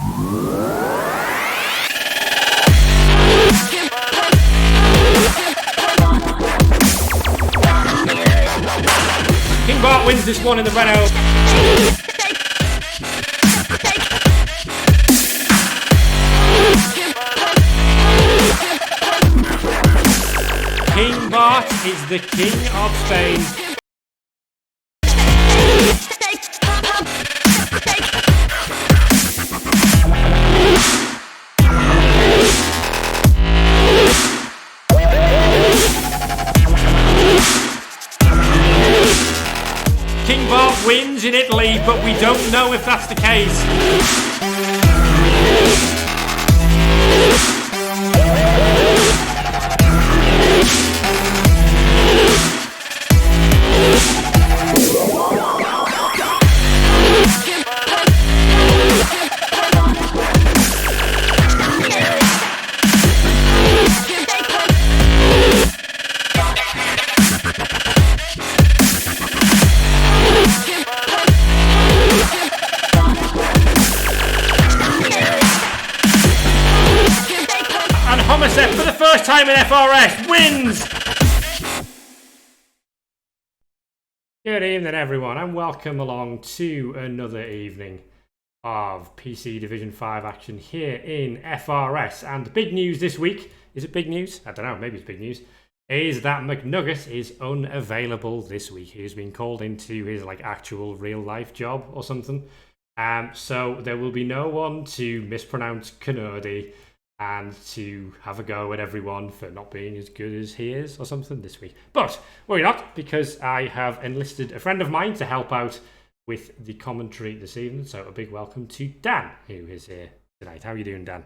King Bart wins this one in the Renault. King Bart is the King of Spain. King Bart wins in Italy, but we don't know if that's the case. For the first time in FRS wins! Good evening everyone and welcome along to another evening of PC Division 5 action here in FRS. And big news this week, is it big news? I don't know, maybe it's big news, is that McNugget is unavailable this week. He's been called into his actual real life job or something. So there will be no one to mispronounce Canardi and to have a go at everyone for not being as good as he is or something this week. But worry not, because I have enlisted a friend of mine to help out with the commentary this evening. So a big welcome to Dan, who is here tonight. How are you doing, Dan?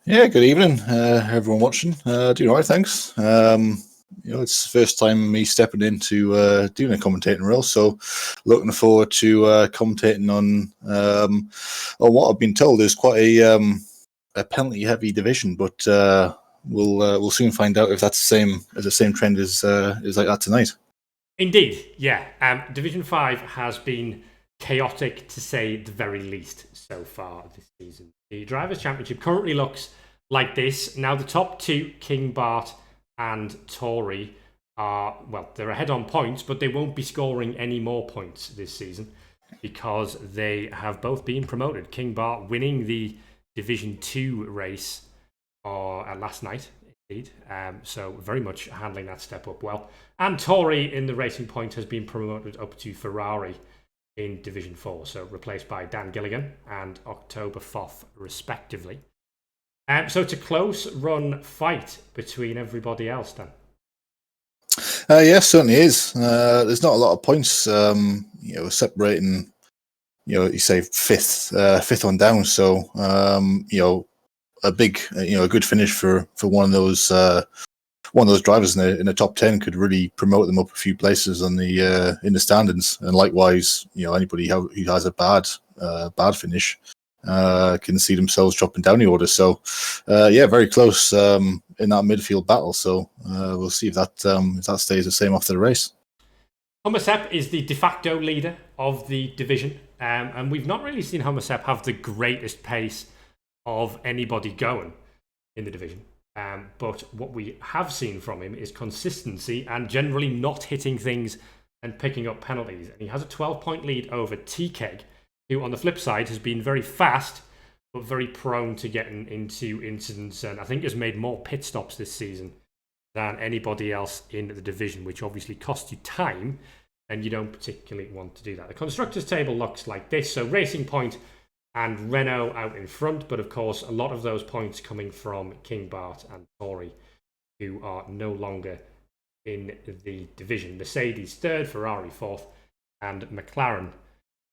Yeah, good evening, everyone watching. Doing all right, thanks. It's the first time me stepping into doing a commentating role, so looking forward to commentating on what I've been told is quite a penalty-heavy division, but we'll soon find out if that's the same trend as like that tonight. Indeed, yeah. Division 5 has been chaotic to say the very least so far this season. The Drivers' Championship currently looks like this. Now the top two, King Bart and Tory, they're ahead on points, but they won't be scoring any more points this season because they have both been promoted. King Bart winning the Division 2 race last night, indeed. So very much handling that step up well. And Tory in the Racing Point has been promoted up to Ferrari in Division 4, so replaced by Dan Gilligan and October Foth, respectively. So it's a close run fight between everybody else, Dan. Yes, certainly is. There's not a lot of points, separating. You say fifth on down. So, a big, a good finish for one of those drivers in the top 10 could really promote them up a few places on the in the standings. And likewise, anybody who has a bad finish can see themselves dropping down the order. So, very close in that midfield battle. So we'll see if that stays the same after the race. Homosep is the de facto leader of the division, and we've not really seen Homosep have the greatest pace of anybody going in the division. But what we have seen from him is consistency and generally not hitting things and picking up penalties. And he has a 12-point lead over TK, who on the flip side has been very fast, but very prone to getting into incidents, and I think has made more pit stops this season than anybody else in the division, which obviously costs you time, and you don't particularly want to do that. The Constructors' table looks like this. So Racing Point and Renault out in front, but of course a lot of those points coming from King Bart and Tory, who are no longer in the division. Mercedes third, Ferrari fourth, and McLaren,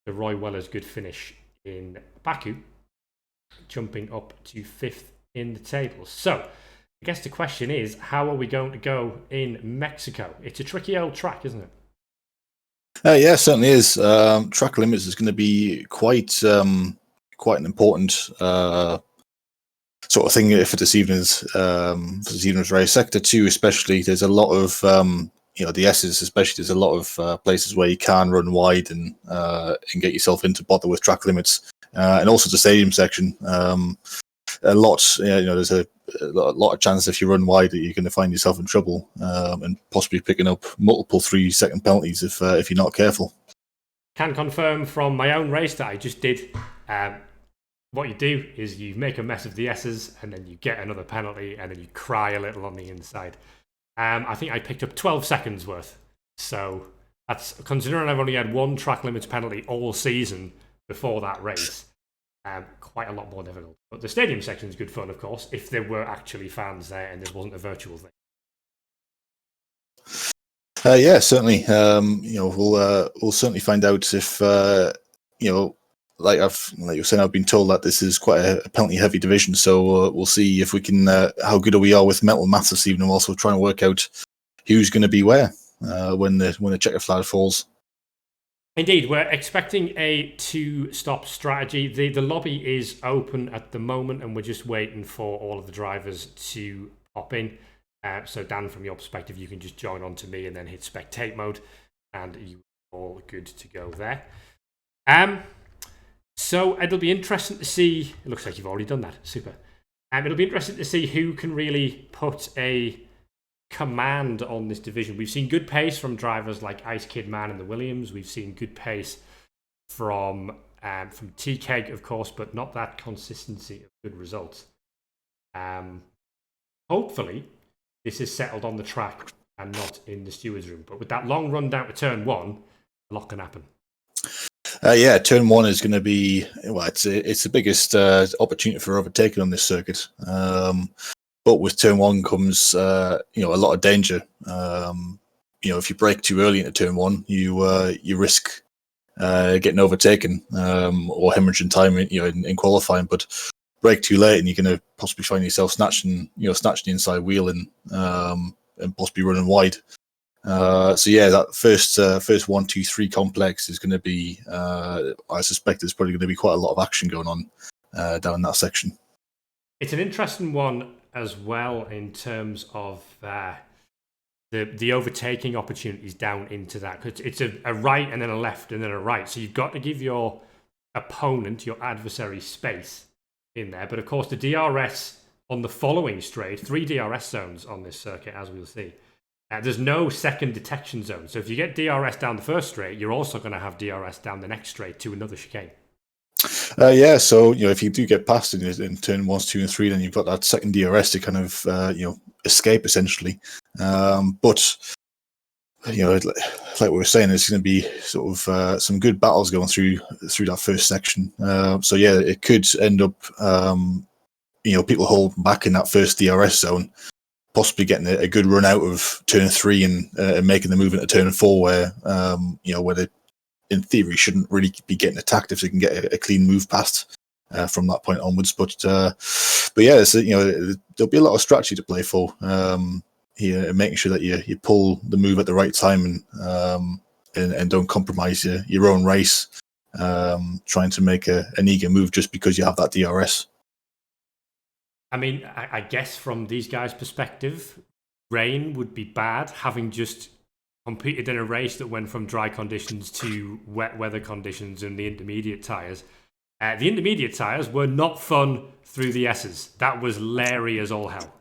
the Roy Weller's good finish in Baku, jumping up to fifth in the table. So I guess the question is, how are we going to go in Mexico? It's a tricky old track, isn't it? Yeah, it certainly is. Track limits is going to be quite an important sort of thing for this evening's race. Sector 2 especially, there's a lot of the S's especially. There's a lot of places where you can run wide and get yourself into bother with track limits. and also the stadium section. A lot, there's a lot of chance if you run wide that you're going to find yourself in trouble and possibly picking up multiple 3-second penalties if you're not careful. Can confirm from my own race that I just did. What you do is you make a mess of the S's and then you get another penalty and then you cry a little on the inside. I think I picked up 12 seconds worth. So that's, considering I've only had one track limits penalty all season before that race, quite a lot more difficult. But the stadium section is good fun, of course, if there were actually fans there and this wasn't a virtual thing. Yeah, certainly. We'll certainly find out if like you were saying, I've been told that this is quite a penalty-heavy division, so we'll see if we can how good we are with mental maths this evening. Also, trying to work out who's going to be where when the checker flag falls. Indeed, we're expecting a 2-stop strategy. The lobby is open at the moment, and we're just waiting for all of the drivers to pop in. So Dan, from your perspective, you can just join on to me and then hit spectate mode, and you're all good to go there. So it'll be interesting to see. It looks like you've already done that. Super. It'll be interesting to see who can really put a command on this division. We've seen good pace from drivers like Ice Kid Man and the Williams. We've seen good pace from T-Keg, of course, but not that consistency of good results. Hopefully, this is settled on the track and not in the stewards' room. But with that long run down to turn 1, a lot can happen. Yeah, turn 1 is going to be it's the biggest opportunity for overtaking on this circuit. But with turn 1 comes a lot of danger. If you brake too early into turn 1, you risk getting overtaken or hemorrhaging time in qualifying. But brake too late and you're going to possibly find yourself snatching the inside wheel and possibly running wide. That first 1, 2, 3 complex is going to be. I suspect there's probably going to be quite a lot of action going on down in that section. It's an interesting one as well in terms of the overtaking opportunities down into that. It's a right and then a left and then a right. So you've got to give your opponent, your adversary, space in there. But of course, the DRS on the following straight, 3 DRS zones on this circuit, as we'll see. There's no second detection zone. So if you get DRS down the first straight, you're also going to have DRS down the next straight to another chicane. So if you do get past it in turn 1, 2, and 3, then you've got that second DRS to kind of escape essentially. But like we were saying, there's going to be sort of some good battles going through that first section. It could end up people holding back in that first DRS zone, possibly getting a good run out of turn 3 and making the move into turn 4 where they in theory shouldn't really be getting attacked if they can get a clean move past from that point onwards. But yeah, there'll be a lot of strategy to play for here, and making sure that you pull the move at the right time and don't compromise your own race, trying to make an eager move just because you have that DRS. I mean, I guess from these guys' perspective, rain would be bad, having just competed in a race that went from dry conditions to wet weather conditions in the intermediate tyres. The intermediate tyres were not fun through the S's. That was leery as all hell.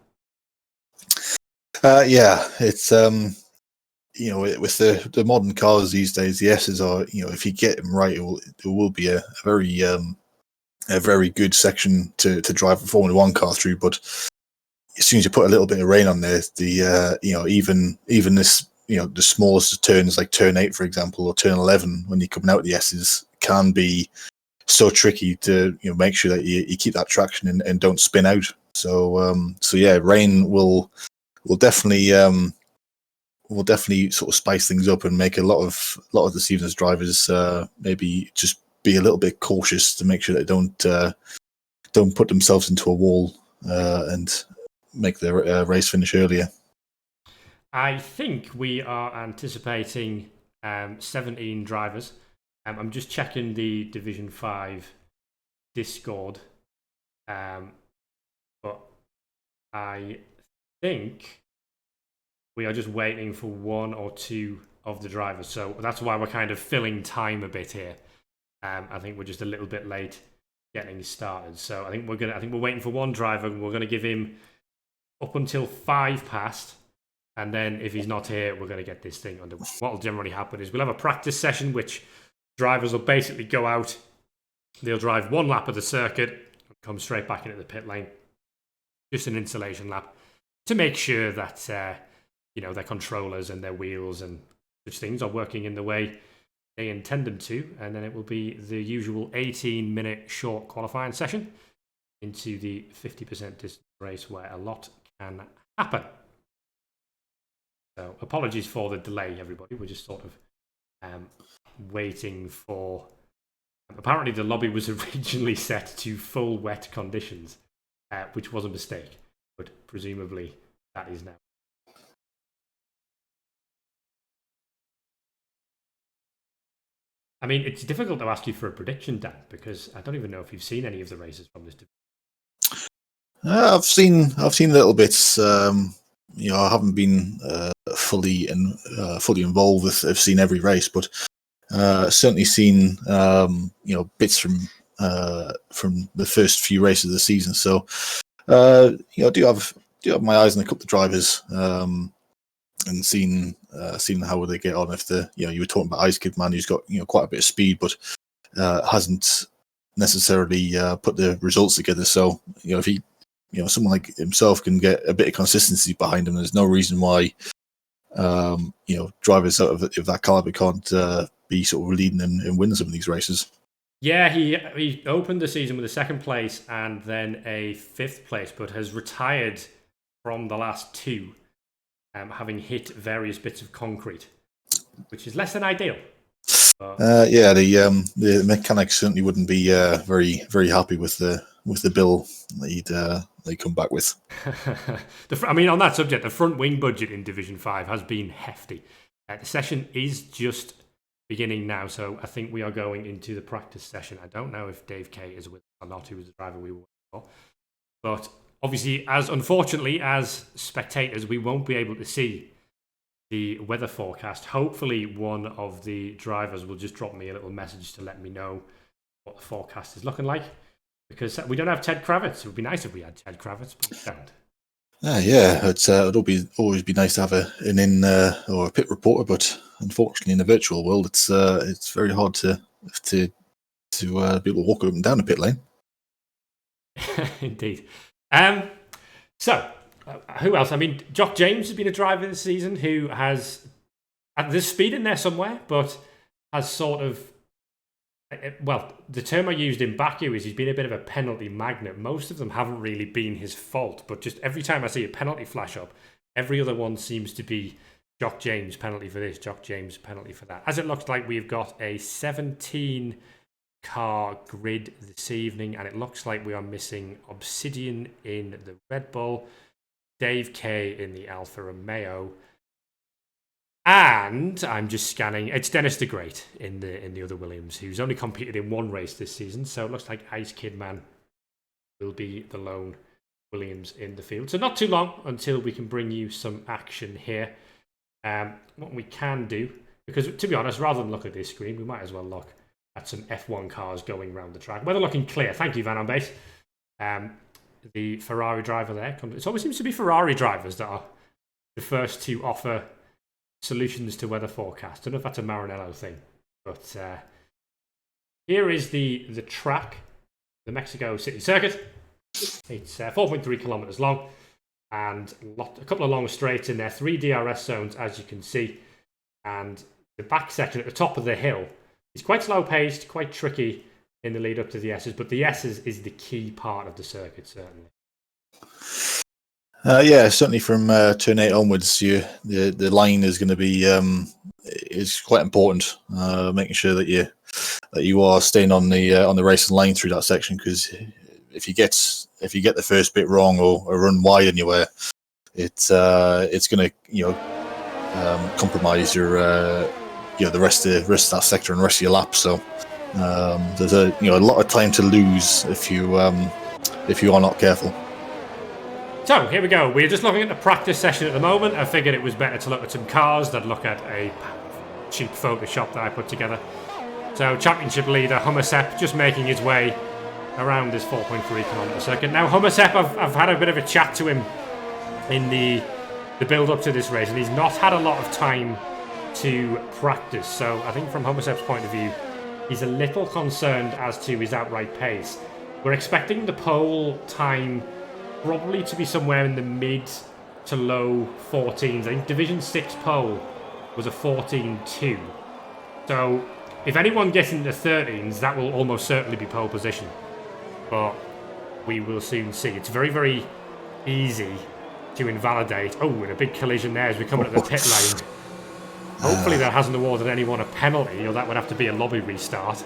It's with the modern cars these days, the S's are if you get them right, it will be a very good section to drive a Formula 1 car through. But as soon as you put a little bit of rain on there, even this. The smallest turns like turn 8, for example, or turn 11, when you're coming out of the S's, can be so tricky to make sure that you keep that traction and don't spin out. So rain will definitely sort of spice things up and make a lot of this evening's drivers maybe just be a little bit cautious to make sure they don't put themselves into a wall and make their race finish earlier. I think we are anticipating 17 drivers. I'm just checking the Division 5 Discord. But I think we are just waiting for 1 or 2 of the drivers. So that's why we're kind of filling time a bit here. I think we're just a little bit late getting started. So I think we're waiting for one driver, and we're gonna give him up until 5 past. And then if he's not here, we're going to get this thing underway. What will generally happen is we'll have a practice session, which drivers will basically go out. They'll drive 1 lap of the circuit and come straight back into the pit lane. Just an installation lap to make sure that their controllers and their wheels and such things are working in the way they intend them to. And then it will be the usual 18-minute short qualifying session into the 50% distance race, where a lot can happen. So apologies for the delay, everybody. We're just sort of waiting for... Apparently the lobby was originally set to full wet conditions, which was a mistake, but presumably that is now. I mean, it's difficult to ask you for a prediction, Dan, because I don't even know if you've seen any of the races from this division. I've seen little bits. I haven't been fully involved with. I've seen every race, but certainly seen bits from the first few races of the season. So I do have my eyes on a couple of drivers and seen how they get on. If you were talking about Ice Kid Man, who's got quite a bit of speed, but hasn't necessarily put the results together. So if he someone like himself can get a bit of consistency behind him, there's no reason why drivers out of that caliber can't be sort of leading and winning some of these races. Yeah, he opened the season with a 2nd place and then a 5th place, but has retired from the last 2, having hit various bits of concrete, which is less than ideal. The mechanics certainly wouldn't be very, very happy with the bill they come back with. On that subject, the front wing budget in Division 5 has been hefty. The session is just beginning now, so I think we are going into the practice session. I don't know if Dave K is with us or not, who was the driver we were waiting for. But obviously, unfortunately, as spectators, we won't be able to see the weather forecast. Hopefully, one of the drivers will just drop me a little message to let me know what the forecast is looking like. Because we don't have Ted Kravitz. It would be nice if we had Ted Kravitz, but we don't. It'd always be nice to have an in or a pit reporter, but unfortunately, in the virtual world, it's very hard to be able to walk up and down the pit lane. Indeed. So, who else? I mean, Jock James has been a driver this season who has... There's speed in there somewhere, but has sort of... Well, the term I used in Baku is he's been a bit of a penalty magnet. Most of them haven't really been his fault, but just every time I see a penalty flash up, every other one seems to be Jock James penalty for this, Jock James penalty for that. As it looks like we've got a 17 car grid this evening, and it looks like we are missing Obsidian in the Red Bull, Dave K in the Alfa Romeo, and I'm just scanning. It's Dennis the Great in the other Williams, who's only competed in 1 race this season. So it looks like Ice Kid Man will be the lone Williams in the field. So not too long until we can bring you some action here. What we can do, because to be honest, rather than look at this screen, we might as well look at some F1 cars going around the track. Weather looking clear. Thank you, Van on Base. The Ferrari driver there. It always seems to be Ferrari drivers that are the first to offer solutions to weather forecast. I don't know if that's a Maranello thing, but here is the track, the Mexico City Circuit. It's 4.3 kilometers long and a couple of long straights in there, 3 DRS zones, as you can see, and the back section at the top of the hill is quite slow paced, quite tricky in the lead up to the S's, but the S's is the key part of the circuit, certainly. Certainly from turn 8 onwards, the line is going to be is quite important. Making sure that you are staying on the racing line through that section, because if you get the first bit wrong or run wide anywhere, it's going to compromise your the rest of that sector and the rest of your lap. So there's a lot of time to lose if you are not careful. So here we go. We're just looking at the practice session at the moment. I figured it was better to look at some cars than look at a cheap Photoshop that I put together. So championship leader Hummer Sepp just making his way around this 4.3 kilometre circuit. Now, Hummersep, I've had a bit of a chat to him in the build-up to this race, and he's not had a lot of time to practice. So I think from Hummersep's point of view, he's a little concerned as to his outright pace. We're expecting the pole time probably to be somewhere in the mid to low 14s. I think Division 6 pole was a 14.2. So if anyone gets into 13s, that will almost certainly be pole position. But we will soon see. It's very, very easy to invalidate. Oh, and a big collision there as we come into the pit lane. Hopefully that hasn't awarded anyone a penalty, or that would have to be a lobby restart.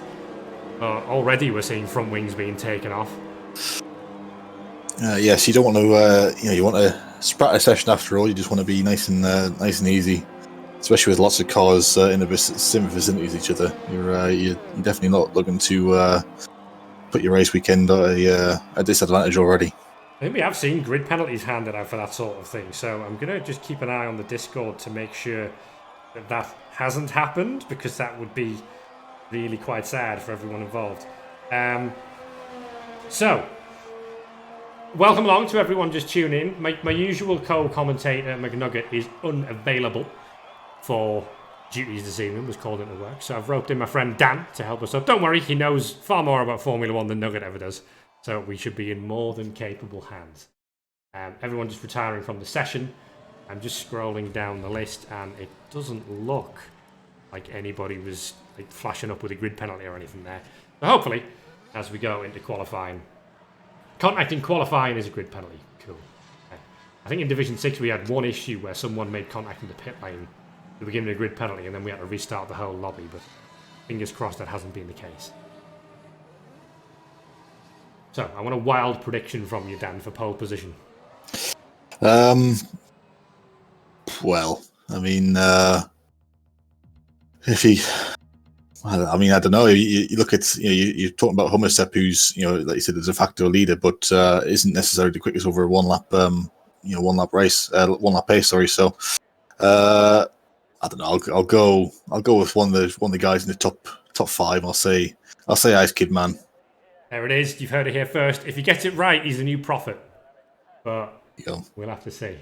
Already we're seeing front wings being taken off. Yes, you don't want to. You want to sprat a session after all. You just want to be nice and easy, especially with lots of cars in the same vicinity as each other. You're definitely not looking to put your race weekend at a disadvantage already. I think we have seen grid penalties handed out for that sort of thing, so I'm going to just keep an eye on the Discord to make sure that hasn't happened, because that would be really quite sad for everyone involved. So, welcome along to everyone just tuning in. My usual co-commentator, McNugget, is unavailable for duties this evening, was called into work. So I've roped in my friend Dan to help us out. Don't worry, he knows far more about Formula 1 than Nugget ever does. So we should be in more than capable hands. Everyone just retiring from the session. I'm just scrolling down the list, and it doesn't look like anybody was flashing up with a grid penalty or anything there. But hopefully, as we go into qualifying, contact in qualifying is a grid penalty. Cool. I think in Division 6 we had one issue where someone made contact in the pit lane. They were given a grid penalty, and then we had to restart the whole lobby. But fingers crossed that hasn't been the case. So, I want a wild prediction from you, Dan, for pole position. Well, I mean, if he, I don't know. You look at, you're talking about Hummersep, who's, like you said, the de facto leader, but isn't necessarily the quickest over a one lap pace. Sorry. So, I don't know. I'll go with one of the guys in the top five. I'll say Ice Kid Man. There it is. You've heard it here first. If he gets it right, he's the new prophet. But we'll have to see.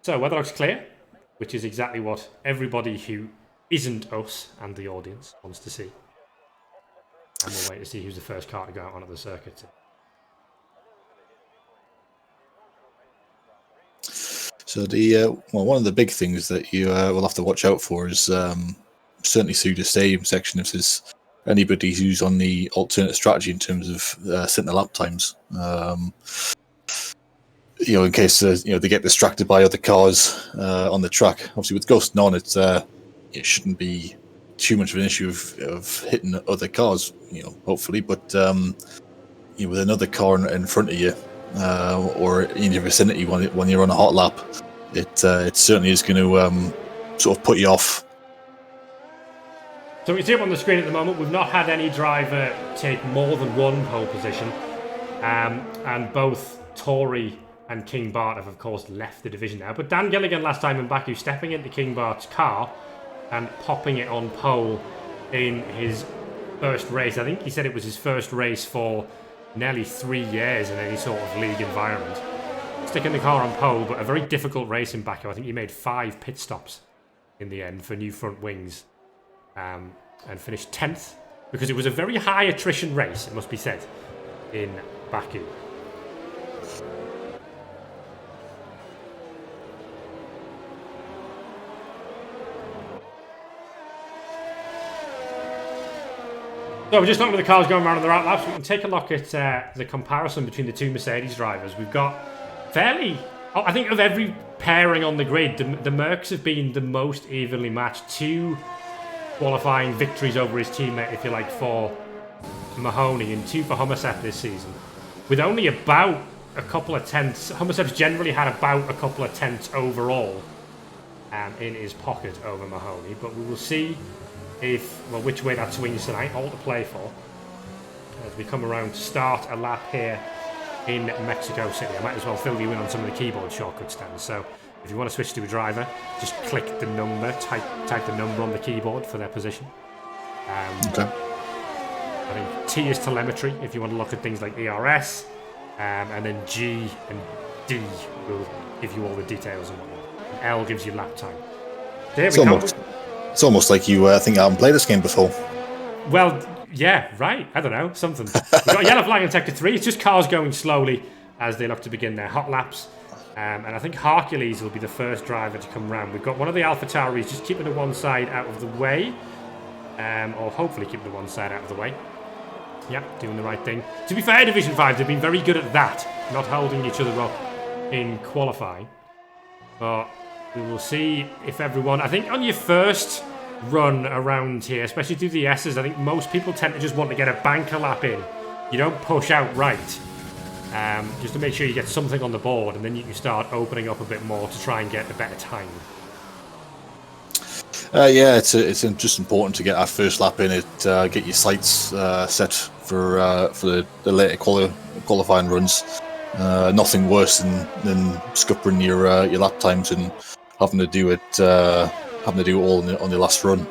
So, weather looks clear, which is exactly what everybody who isn't us and the audience wants to see. And we'll wait to see who's the first car to go out onto the circuit. So one of the big things that you will have to watch out for is certainly through the stadium section, if there's anybody who's on the alternate strategy in terms of setting the lap times. In case they get distracted by other cars on the track. Obviously, with ghosting on, it shouldn't be too much of an issue of hitting other cars. Hopefully, but with another car in front of you or in your vicinity when you're on a hot lap, it certainly is going to sort of put you off. So we see up on the screen at the moment, we've not had any driver take more than one pole position, and both Tory and King Bart have, of course, left the division now. But Dan Gilligan last time in Baku, stepping into King Bart's car and popping it on pole in his first race. I think he said it was his first race for nearly 3 years in any sort of league environment. Sticking the car on pole, but a very difficult race in Baku. I think he made 5 pit stops in the end for new front wings, and finished 10th, because it was a very high attrition race, it must be said, in Baku. So we're just looking at the cars going around on the right laps. We can take a look at the comparison between the two Mercedes drivers. We've got I think of every pairing on the grid, the Mercs have been the most evenly matched. 2 qualifying victories over his teammate, if you like, for Mahoney, and 2 for Hummersep this season. With only about a couple of tenths, Hummersep's generally had about a couple of tenths overall in his pocket over Mahoney, but we will see which way that swings tonight. All to play for as we come around to start a lap here in Mexico City. I might as well fill you in on some of the keyboard shortcut stands. So if you want to switch to a driver, just click the number, type the number on the keyboard for their position. Okay. I think T is telemetry if you want to look at things like ERS, and then G and D will give you all the details and whatnot. And L gives you lap time. There we go. It's almost like you think I haven't played this game before. Well, yeah, right. I don't know, something. We've got a yellow flag in sector 3. It's just cars going slowly as they look to begin their hot laps. And I think Hercules will be the first driver to come round. We've got one of the AlphaTauris just keeping the one side out of the way. Or hopefully keeping the one side out of the way. Yep, doing the right thing. To be fair, Division 5, they've been very good at that. Not holding each other up in qualifying. But we will see if everyone... I think on your first run around here, especially through the S's, I think most people tend to just want to get a banker lap in. You don't push out right. Just to make sure you get something on the board, and then you can start opening up a bit more to try and get a better time. Yeah, it's just important to get that first lap in it, get your sights set for the later qualifying runs. Nothing worse than scuppering your lap times and having to do it all on the last run.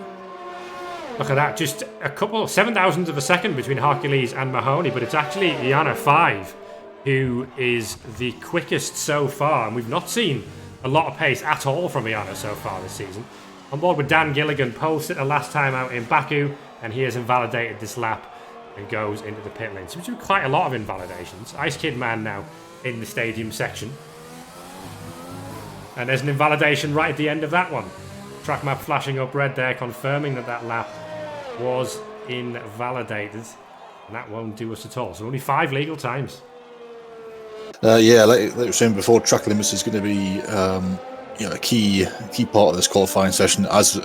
Look at that, just a couple 7,000ths of a second between Hercules and Mahoney, but it's actually Iana 5 who is the quickest so far, and we've not seen a lot of pace at all from Iana so far this season. On board with Dan Gilligan, pole sitter last time out in Baku, and he has invalidated this lap and goes into the pit lane. So we do quite a lot of invalidations. Ice Kid Man now in the stadium section. And there's an invalidation right at the end of that one. Track map flashing up red there, confirming that that lap was invalidated. And that won't do us at all. So only 5 legal times. Yeah, like I was saying before, track limits is going to be a key part of this qualifying session, as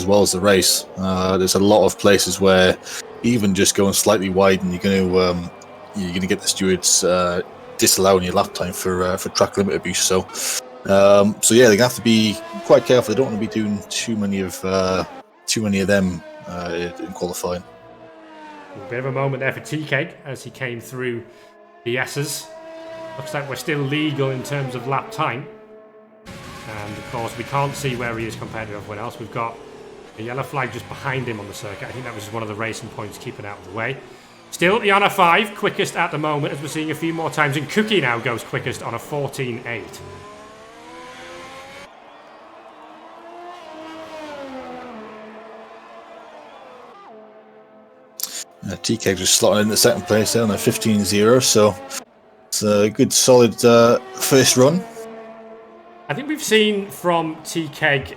well as the race. There's a lot of places where even just going slightly wide, and you're going to get the stewards disallowing your lap time for track limit abuse. So yeah, they're gonna have to be quite careful. They don't want to be doing too many of them in qualifying. A bit of a moment there for TK as he came through the S's. Looks like we're still legal in terms of lap time. And of course, we can't see where he is compared to everyone else. We've got a yellow flag just behind him on the circuit. I think that was just one of the racing points keeping out of the way. Still, Iana 5, quickest at the moment, as we're seeing a few more times. And Cookie now goes quickest on a 14.8. TK just slotting in the second place there on a 15.0, so it's a good solid first run. I think we've seen from TK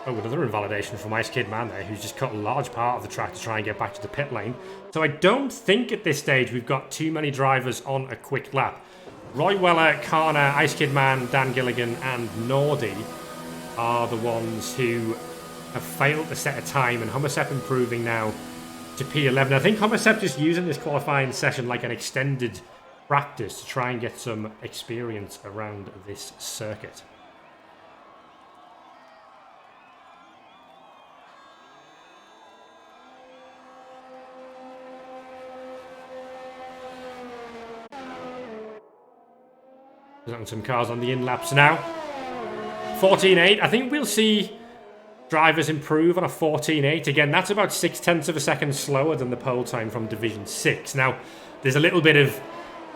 another invalidation from Ice Kid Man there, who's just cut a large part of the track to try and get back to the pit lane. So I don't think at this stage we've got too many drivers on a quick lap. Roy Weller, Kana, Ice Kid Man, Dan Gilligan and Nordy are the ones who have failed to set a time, and Hummersep improving now to P11. I think Hummersep just using this qualifying session like an extended practice to try and get some experience around this circuit. There's some cars on the in laps now. 14.8. I think we'll see drivers improve on a 14.8. Again, that's about 0.6 of a second slower than the pole time from Division 6. Now, there's a little bit of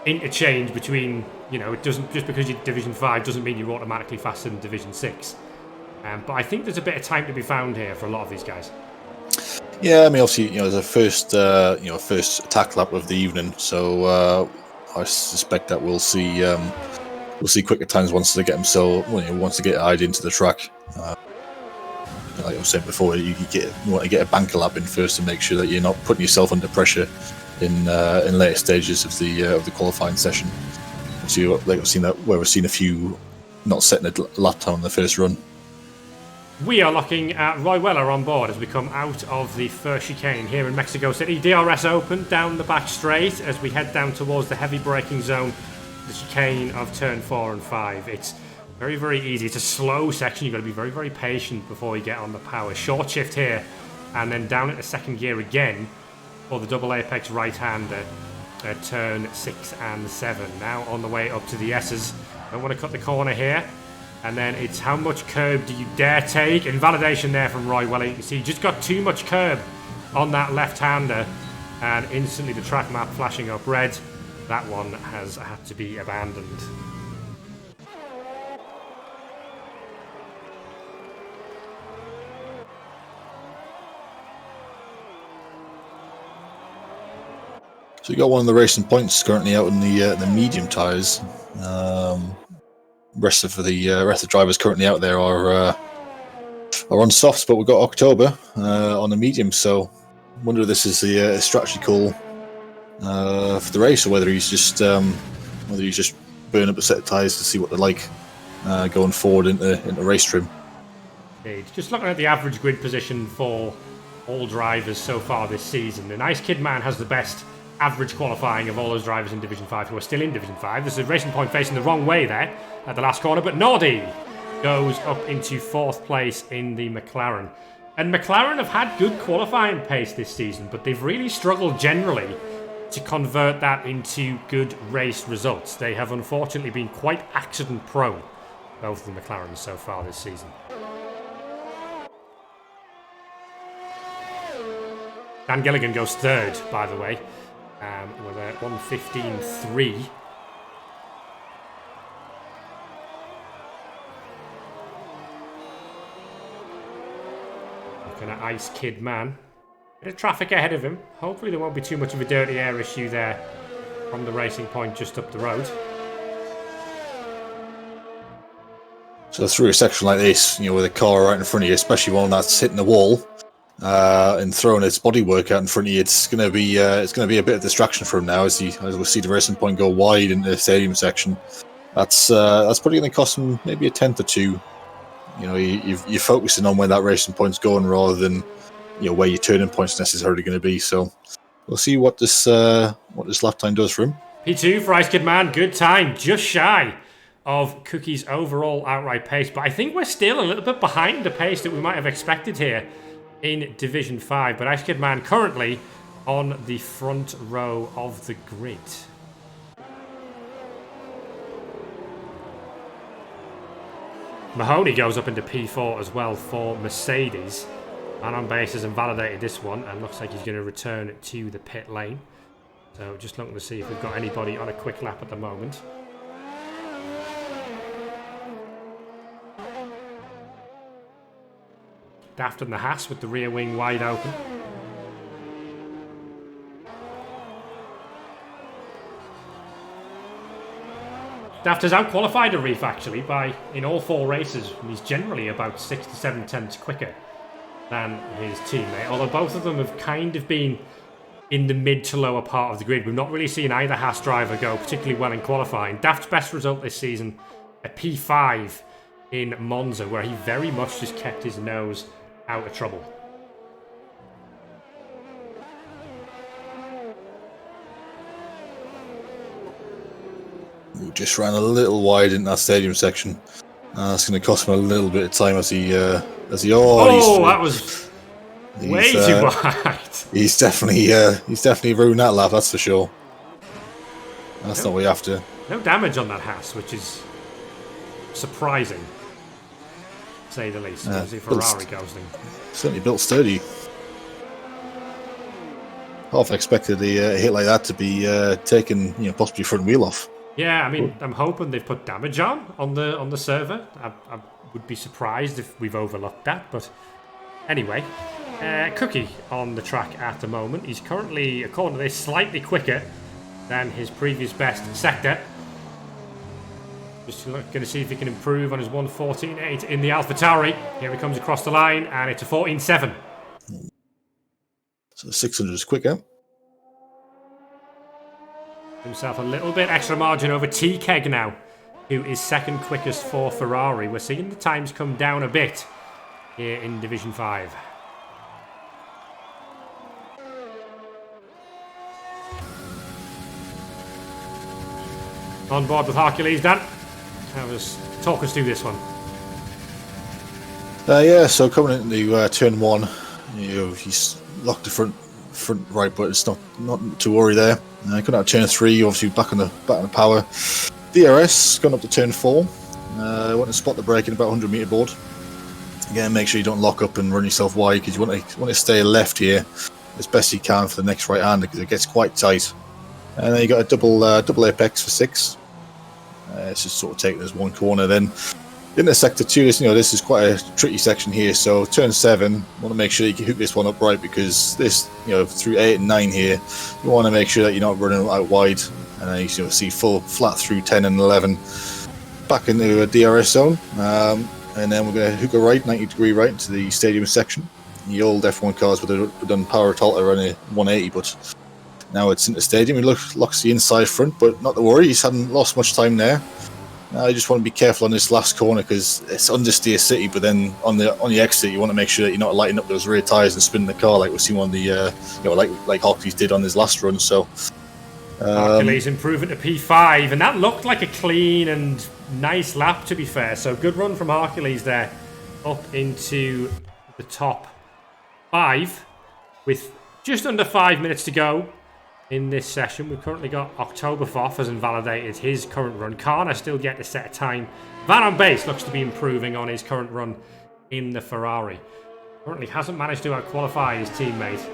interchange between, it doesn't, just because you're Division 5 doesn't mean you're automatically faster than Division 6. But I think there's a bit of time to be found here for a lot of these guys. Yeah, I mean, obviously, there's a first attack lap of the evening, so I suspect that we'll see quicker times once they get once they get eyed into the track. Like I was saying before, you want to get a banker lap in first to make sure that you're not putting yourself under pressure in later stages of the qualifying session. So like we've seen a few not setting a lap time on the first run. We are looking at Roy Weller on board as we come out of the first chicane here in Mexico City. DRS open down the back straight as we head down towards the heavy braking zone, the chicane of turn 4 and 5. It's very, very easy. It's a slow section. You've got to be very, very patient before you get on the power. Short shift here, and then down into second gear again for the double apex right-hander at turn 6 and 7. Now on the way up to the S's. Don't want to cut the corner here. And then it's how much curb do you dare take? Invalidation there from Roy Weller. You can see he just got too much curb on that left-hander. and instantly the track map flashing up red. That one has had to be abandoned. So you got one of the racing points currently out in the medium tyres. Rest of the drivers currently out there are on softs, but we've got October on the medium. So I wonder if this is a strategy call for the race, or whether he's just burning up a set of tyres to see what they're like going forward into race trim. Indeed. Just looking at the average grid position for all drivers so far this season, the Nice Kid Man has the best average qualifying of all those drivers in Division 5 who are still in Division 5. There's a Racing Point facing the wrong way there at the last corner, but Nordy goes up into 4th place in the McLaren. And McLaren have had good qualifying pace this season, but they've really struggled generally to convert that into good race results. They have unfortunately been quite accident prone, both of the McLarens so far this season. Dan Gilligan goes 3rd, by the way, with a 1:15.3. Looking at Ice Kid Man. Bit of traffic ahead of him. Hopefully there won't be too much of a dirty air issue there from the Racing Point just up the road. So through a section like this, with a car right in front of you, especially one that's hitting the wall and throwing its bodywork out in front of you, it's going to be a bit of distraction for him now as we see the Racing Point go wide into the stadium section. That's probably going to cost him maybe a tenth or two. You're focusing on where that Racing Point's going rather than where your turning point's necessarily going to be. So we'll see what this lap time does for him. P2 for Ice Kid Man, good time, just shy of Cookie's overall outright pace, but I think we're still a little bit behind the pace that we might have expected here in Division 5, but Ice Kid Man currently on the front row of the grid. Mahoney goes up into P4 as well for Mercedes. Man on base has invalidated this one and looks like he's going to return to the pit lane. So just looking to see if we've got anybody on a quick lap at the moment. Daft and the Haas with the rear wing wide open. Daft has outqualified a Reef actually in all 4 races. He's generally about 6 to 7 tenths quicker than his teammate, although both of them have kind of been in the mid to lower part of the grid. We've not really seen either Haas driver go particularly well in qualifying. Daft's best result this season, a P5 in Monza, where he very much just kept his nose out of trouble. Just ran a little wide in that stadium section. That's going to cost him a little bit of time as he. That was way too wide. He's definitely ruined that lap. That's for sure. That's not what you have to. No damage on that Haas, which is surprising, to say the least. Obviously, Ferrari goes in. Certainly built sturdy. Half expected a hit like that to be taken, possibly front wheel off. Yeah, I mean, I'm hoping they've put damage on the server. I would be surprised if we've overlooked that, but anyway. Cookie on the track at the moment. He's currently, according to this, slightly quicker than his previous best sector. Just going to see if he can improve on his 1:14.8 in the AlphaTauri. Here he comes across the line, and it's a 14.7. So 600 is quicker. Himself a little bit extra margin over T-Keg now, who is second quickest for Ferrari. We're seeing the times come down a bit here in Division 5. On board with Hercules, Dan. Talk us through this one. So coming into turn 1, he's locked the front right, but it's not to worry there. Coming out of turn 3, obviously back on the power. DRS going up to turn 4. Want to spot the brake in about 100 meter board. Again, make sure you don't lock up and run yourself wide, because you want to stay left here as best he can for the next right-hander because it gets quite tight. And then you got a double apex for 6. It's just sort of taking this one corner. Then into sector 2, this is quite a tricky section here. So turn 7, want to make sure you can hook this one up right because this, through 8 and 9 here, you want to make sure that you're not running out wide. And then you see full flat through 10 and 11 back into a DRS zone. And then we're going to hook a right, 90-degree right into the stadium section. The old F1 cars would have done power at alter around a 180, but now it's in the stadium. He locks the inside front, but not to worry, he hadn't lost much time there. I just want to be careful on this last corner because it's understeer city, but then on the exit you want to make sure that you're not lighting up those rear tyres and spinning the car like we've seen on the like Hockley's did on his last run. So Hercules improving to P5, and that looked like a clean and nice lap, to be fair. So good run from Hercules there, up into the top 5 with just under 5 minutes to go in this session. We've currently got Oktoberfoff has invalidated his current run. Karner still yet to set a time. Van on base looks to be improving on his current run in the Ferrari. Currently hasn't managed to out-qualify his teammate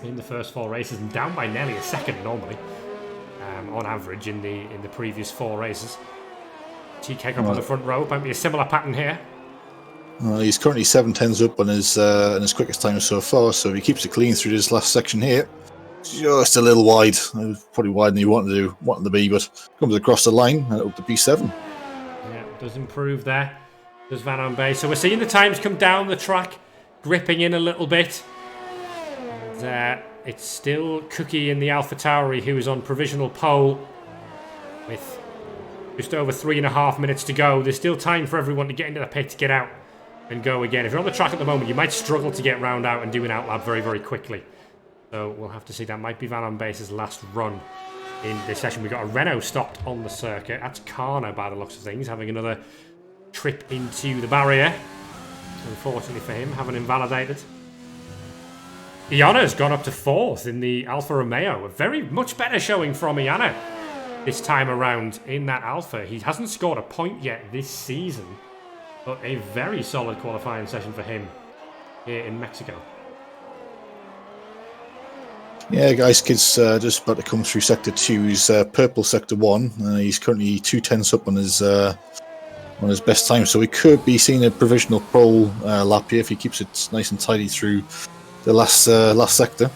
in the first 4 races, and down by nearly a second normally, on average in the previous 4 races. TK up on the front row. Might be a similar pattern here. He's currently 7/10s up on his quickest time so far, so if he keeps it clean through this last section here, just a little wide. Probably wider than you wanted to be, but comes across the line and up to P7. Yeah, does improve there. Does Van on base. So we're seeing the times come down the track, gripping in a little bit. And, it's still Cookie in the AlphaTauri who is on provisional pole with just over 3.5 minutes to go. There's still time for everyone to get into the pit, to get out and go again. If you're on the track at the moment, you might struggle to get round out and do an outlap very, very quickly. So we'll have to see. That might be Van on base's last run in this session. We've got a Renault stopped on the circuit. That's Karner by the looks of things, having another trip into the barrier. Unfortunately for him, having invalidated. Iana has gone up to 4th in the Alfa Romeo. A very much better showing from Iana this time around in that Alfa. He hasn't scored a point yet this season, but a very solid qualifying session for him here in Mexico. Yeah, guys, kid's just about to come through Sector 2. He's purple Sector 1. He's currently 2/10 up on his best time, so we could be seeing a provisional pole lap here if he keeps it nice and tidy through the last sector.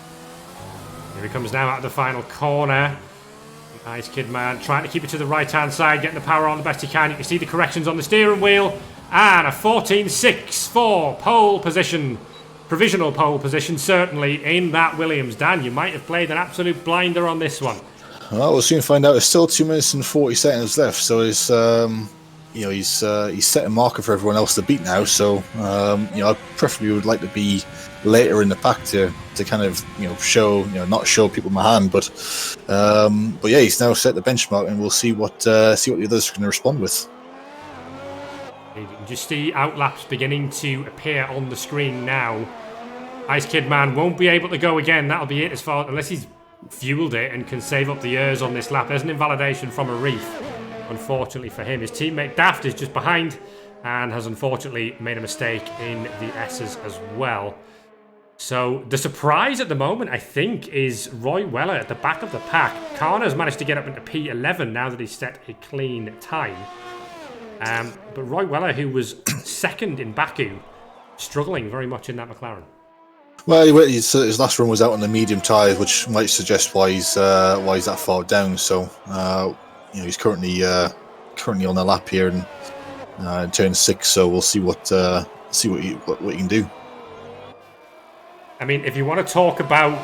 Here he comes now out of the final corner. Nice kid, man, trying to keep it to the right-hand side, getting the power on the best he can. You can see the corrections on the steering wheel, and a 14.6 for pole position. Provisional pole position, certainly, in that Williams. Dan, you might have played an absolute blinder on this one. Well, we'll soon find out. There's still 2 minutes and 40 seconds left, so it's he's set a marker for everyone else to beat now. So I preferably would like to be later in the pack to kind of show not show people my hand, but yeah, he's now set the benchmark, and we'll see what the others are going to respond with. You can just see outlaps beginning to appear on the screen now. Ice Kid Man won't be able to go again. That'll be it as far, unless he's fueled it and can save up the years on this lap. There's an invalidation from a reef, unfortunately for him. His teammate Daft is just behind and has unfortunately made a mistake in the S's as well. So the surprise at the moment, I think, is Roy Weller at the back of the pack. Karner's managed to get up into P11 now that he's set a clean time. But Roy Weller, who was second in Baku, struggling very much in that McLaren. Well, his last run was out on the medium tyres, which might suggest why he's that far down. So he's currently on the lap here in turn 6. So we'll see what he can do. I mean, if you want to talk about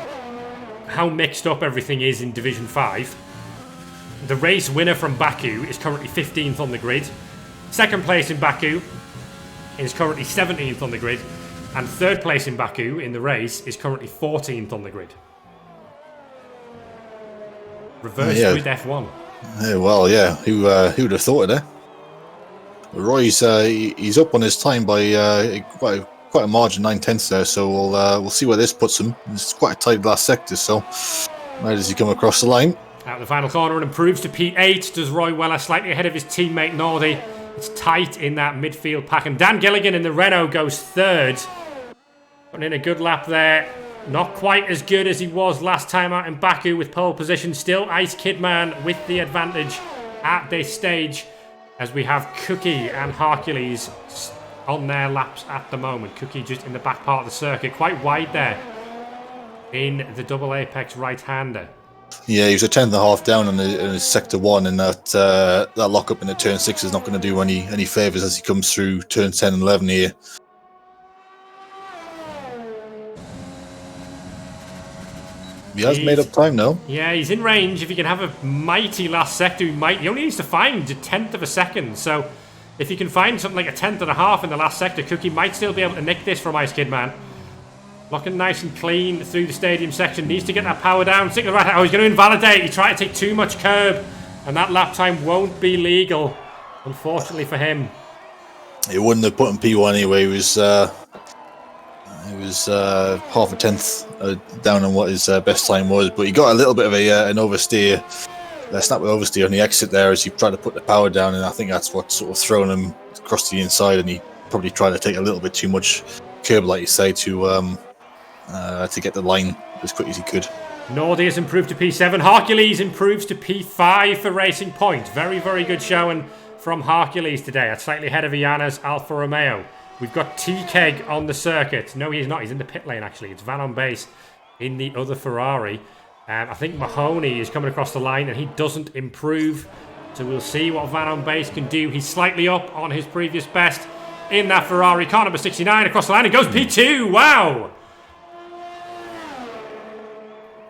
how mixed up everything is in Division 5, the race winner from Baku is currently 15th on the grid. Second place in Baku is currently 17th on the grid. And third place in Baku in the race is currently 14th on the grid. Reversed with F1. Yeah, well, yeah. Who'd have thought of it? Roy's he's up on his time by quite a margin, 9/10 there. So we'll see where this puts him. It's quite a tight last sector. So where does he come across the line? Out the final corner and improves to P8. Does Roy Weller, slightly ahead of his teammate Nordy. It's tight in that midfield pack, and Dan Gilligan in the Renault goes third. Putting in a good lap there Not quite as good as he was last time out in Baku with pole position. Still Ice Kidman with the advantage at this stage, as we have Cookie and Hercules on their laps at the moment. Cookie just in the back part of the circuit, quite wide there in the double apex right-hander. Yeah, he was a 10.5 down in his sector 1, and that lock up in the turn 6 is not going to do any favours as he comes through turn 10 and 11 here. He has made up time now. Yeah, he's in range. If he can have a mighty last sector, he only needs to find a 10th of a second. So if he can find something like a 10th and a half in the last sector, Cookie might still be able to nick this from Ice Kidman. Looking nice and clean through the stadium section. Needs to get that power down. Stick to the right. Oh, he's going to invalidate. He tried to take too much curb, and that lap time won't be legal, unfortunately for him. He wouldn't have put him P1 anyway. He was half a tenth down on what his best time was, but he got a little bit of an oversteer, snap oversteer on the exit there as he tried to put the power down, and I think that's what sort of thrown him across the inside, and he probably tried to take a little bit too much curb, like you say, to get the line as quick as he could. Nordy has improved to P7. Hercules improves to P5 for Racing Point. Very, very good showing from Hercules today. That's slightly ahead of Iana's Alfa Romeo. We've got T-Keg on the circuit. No, he's not. He's in the pit lane, actually. It's Van on base in the other Ferrari. I think Mahoney is coming across the line, and he doesn't improve. So we'll see what Van on base can do. He's slightly up on his previous best in that Ferrari. Car number 69 across the line. It goes P2. Wow!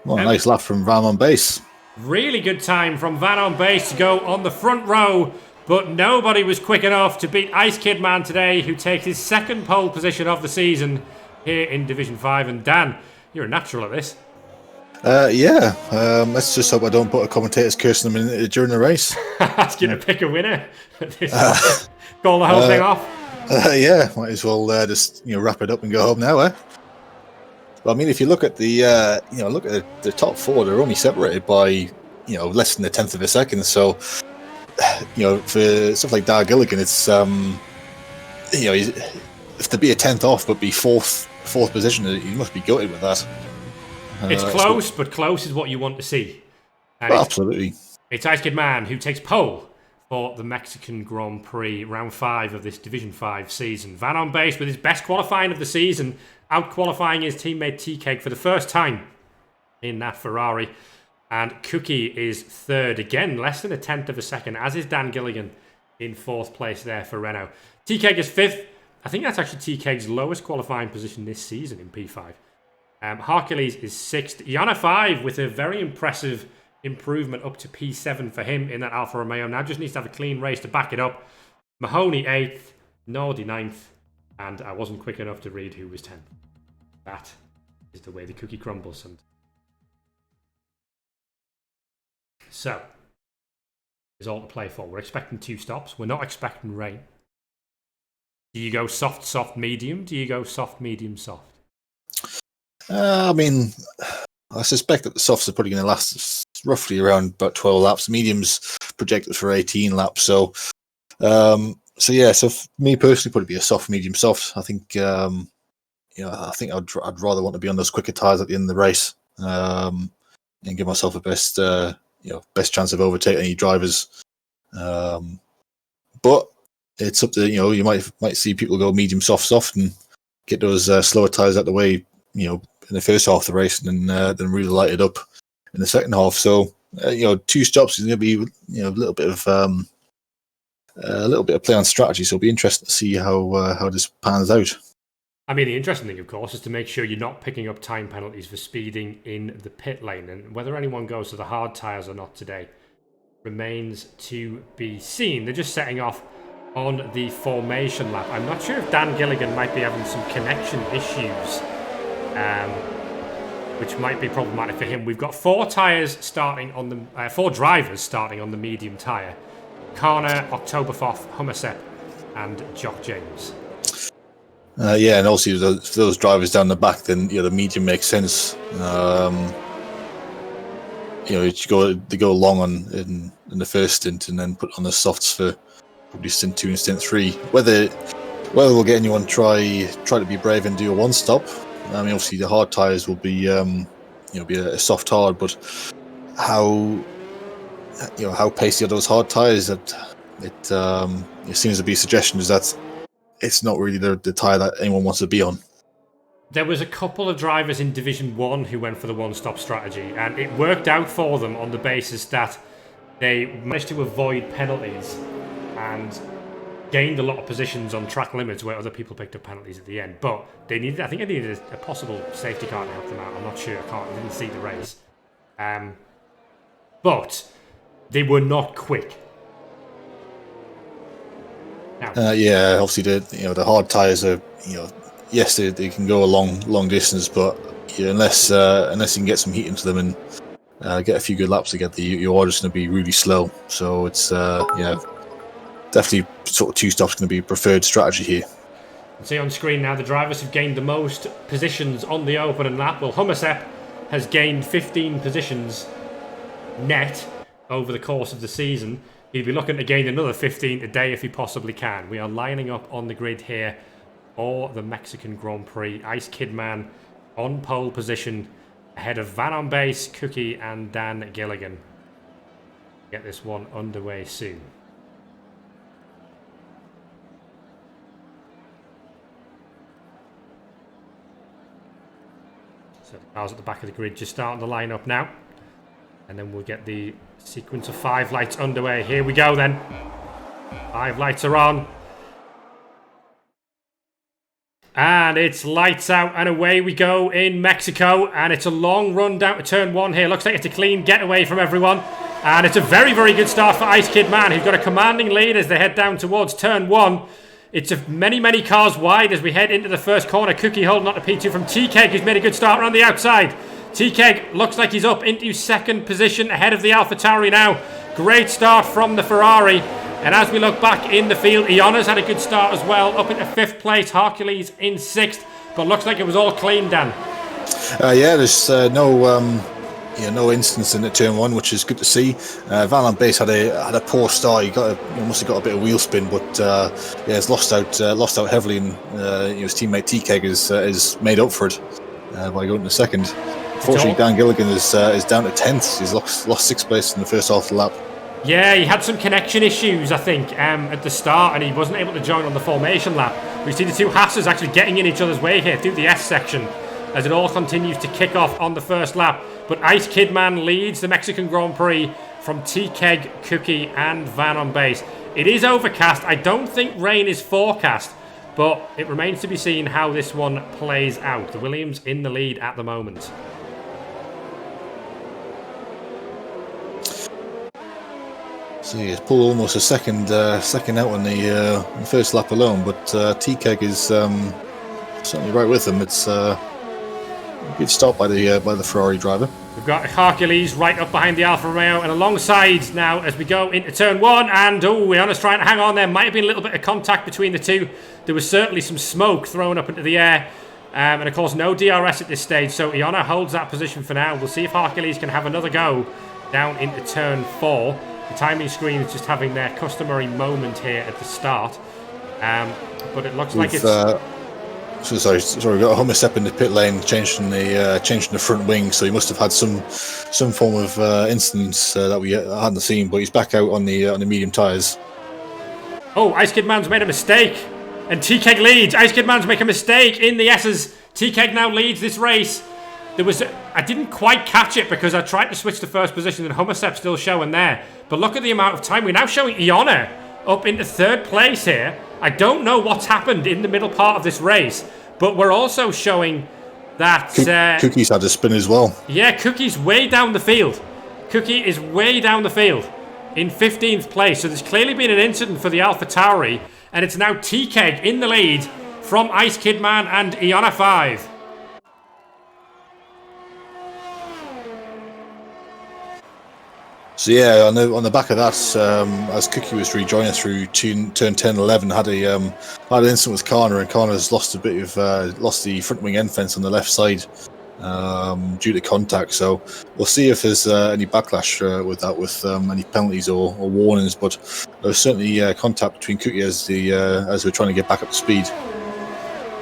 Well, nice lap from Van on base. Really good time from Van on base to go on the front row, but nobody was quick enough to beat Ice Kidman today, who takes his second pole position of the season here in Division 5. And Dan, you're a natural at this. Yeah. Let's just hope I don't put a commentator's cursing them in during the race. Asking to pick a winner. Call the whole thing off. Yeah, might as well just wrap it up and go home now, eh? But, I mean, if you look at the the top four, they're only separated by less than a tenth of a second. So, for stuff like Dar Gilligan, it's if to be a tenth off but be fourth position, he must be gutted with that. It's close, but close is what you want to see. And absolutely. It's Ice Kidman who takes pole for the Mexican Grand Prix, round 5 of this Division 5 season. Van on base with his best qualifying of the season, out-qualifying his teammate T-Keg for the first time in that Ferrari. And Cookie is third, again, less than a tenth of a second, as is Dan Gilligan in fourth place there for Renault. T-Keg is fifth. I think that's actually T-Keg's lowest qualifying position this season in P5. Hercules is sixth. Iana 5 with a very impressive improvement up to P7 for him in that Alfa Romeo. Now just needs to have a clean race to back it up. Mahoney 8th, Nordy 9th, and I wasn't quick enough to read who was 10th. That is the way the cookie crumbles. And so, is all to play for. We're expecting 2 stops. We're not expecting rain. Do you go soft, soft, medium? Do you go soft, medium, soft? I mean, I suspect that the softs are probably going to last roughly around about 12 laps. Mediums projected for 18 laps. So yeah. So for me personally, probably be a soft, medium, soft. I think I think I'd rather want to be on those quicker tires at the end of the race and give myself a best chance of overtaking any drivers. But it's up to you might see people go medium, soft, and get those slower tires out the way. In the first half of the race, and then really light it up in the second half. So 2 stops is going to be a little bit of play on strategy. So it'll be interesting to see how this pans out. I mean, the interesting thing, of course, is to make sure you're not picking up time penalties for speeding in the pit lane, and whether anyone goes to the hard tyres or not today remains to be seen. They're just setting off on the formation lap. I'm not sure if Dan Gilligan might be having some connection issues, which might be problematic for him. We've got 4 drivers starting on the medium tyre. Karner, Oktoberfoff, Hummersep, and Jock James. And also those drivers down the back, then the medium makes sense. They go long in the first stint, and then put on the softs for probably stint 2 and stint 3. Whether we'll get anyone try to be brave and do a 1 stop. I mean, obviously the hard tyres will be be a soft hard, but how pacey are those hard tyres? That it seems to be a suggestion is that it's not really the tyre that anyone wants to be on. There was a couple of drivers in Division 1 who went for the one-stop strategy, and it worked out for them on the basis that they managed to avoid penalties and gained a lot of positions on track limits where other people picked up penalties at the end. But they needed a possible safety car to help them out. I'm not sure. I didn't see the race. But they were not quick. Now, obviously the hard tyres are yes, they can go a long distance, but unless you can get some heat into them and get a few good laps together, you are just going to be really slow. So it's definitely sort of two stops going to be preferred strategy here. See on screen now, the drivers have gained the most positions on the opening lap. Well, Hummersep has gained 15 positions net over the course of the season. He'll be looking to gain another 15 today if he possibly can. We are lining up on the grid here for the Mexican Grand Prix. Ice Kidman on pole position ahead of Van on base, Cookie and Dan Gilligan. Get this one underway soon. So the cars at the back of the grid just starting to line up now. And then we'll get the sequence of 5 lights underway. Here we go then. 5 lights are on. And it's lights out and away we go in Mexico. And it's a long run down to turn 1 here. Looks like it's a clean getaway from everyone. And it's a very, very good start for Ice Kid Man, who's got a commanding lead as they head down towards turn 1. It's many, many cars wide as we head into the first corner. Cookie holding on to P2 from T-Keg, who's made a good start around the outside. T-Keg looks like he's up into second position ahead of the AlphaTauri now. Great start from the Ferrari. And as we look back in the field, Iona's had a good start as well, up into 5th place. Hercules in 6th, but looks like it was all clean, Dan. There's no instance in the turn 1, which is good to see. Van on base had a poor start. He must have got a bit of wheel spin, but he's lost out heavily, and his teammate T-Keg is made up for it by going to second. Unfortunately, Dan Gilligan is down to 10th. He's lost 6th place in the first half of the lap. Yeah, he had some connection issues, I think, at the start, and he wasn't able to join on the formation lap. We see the two Hasses actually getting in each other's way here through the S section as it all continues to kick off on the first lap. But Ice Kidman leads the Mexican Grand Prix from T-Keg, Cookie and Van on base. It is overcast. I don't think rain is forecast, but it remains to be seen how this one plays out. The Williams in the lead at the moment. So he's pulled almost a second out on the first lap alone, but T-Keg is certainly right with him. It's a good start by the Ferrari driver. We've got Hercules right up behind the Alfa Romeo and alongside now as we go into turn 1. And Iona's trying to hang on there. Might have been a little bit of contact between the two. There was certainly some smoke thrown up into the air. And of course, no DRS at this stage. So Iona holds that position for now. We'll see if Hercules can have another go down into turn 4. The timing screen is just having their customary moment here at the start. But it looks like it's... Sorry, we've got a Hummersep in the pit lane changing the front wing, so he must have had some form of incident that we hadn't seen, but he's back out on the medium tyres. Oh, Ice Kid Man's made a mistake, and T-Keg leads. Ice Kid Man's make a mistake in the S's. T-Keg now leads this race. I didn't quite catch it because I tried to switch to first position and Hummersep still showing there. But look at the amount of time. We're now showing Iona up into 3rd place here. I don't know what's happened in the middle part of this race, but we're also showing that... Cookie's had a spin as well. Yeah, Cookie's way down the field. Cookie is way down the field in 15th place. So there's clearly been an incident for the AlphaTauri, and it's now T-Keg in the lead from Ice Kidman and Iona 5. So yeah, on the back of that, as Cookie was rejoining through turn 10, 11, had an incident with Connor, and Connor's lost the front wing end fence on the left side due to contact. So we'll see if there's any backlash with that, with any penalties or warnings. But there's certainly contact between Cookie as we're trying to get back up to speed.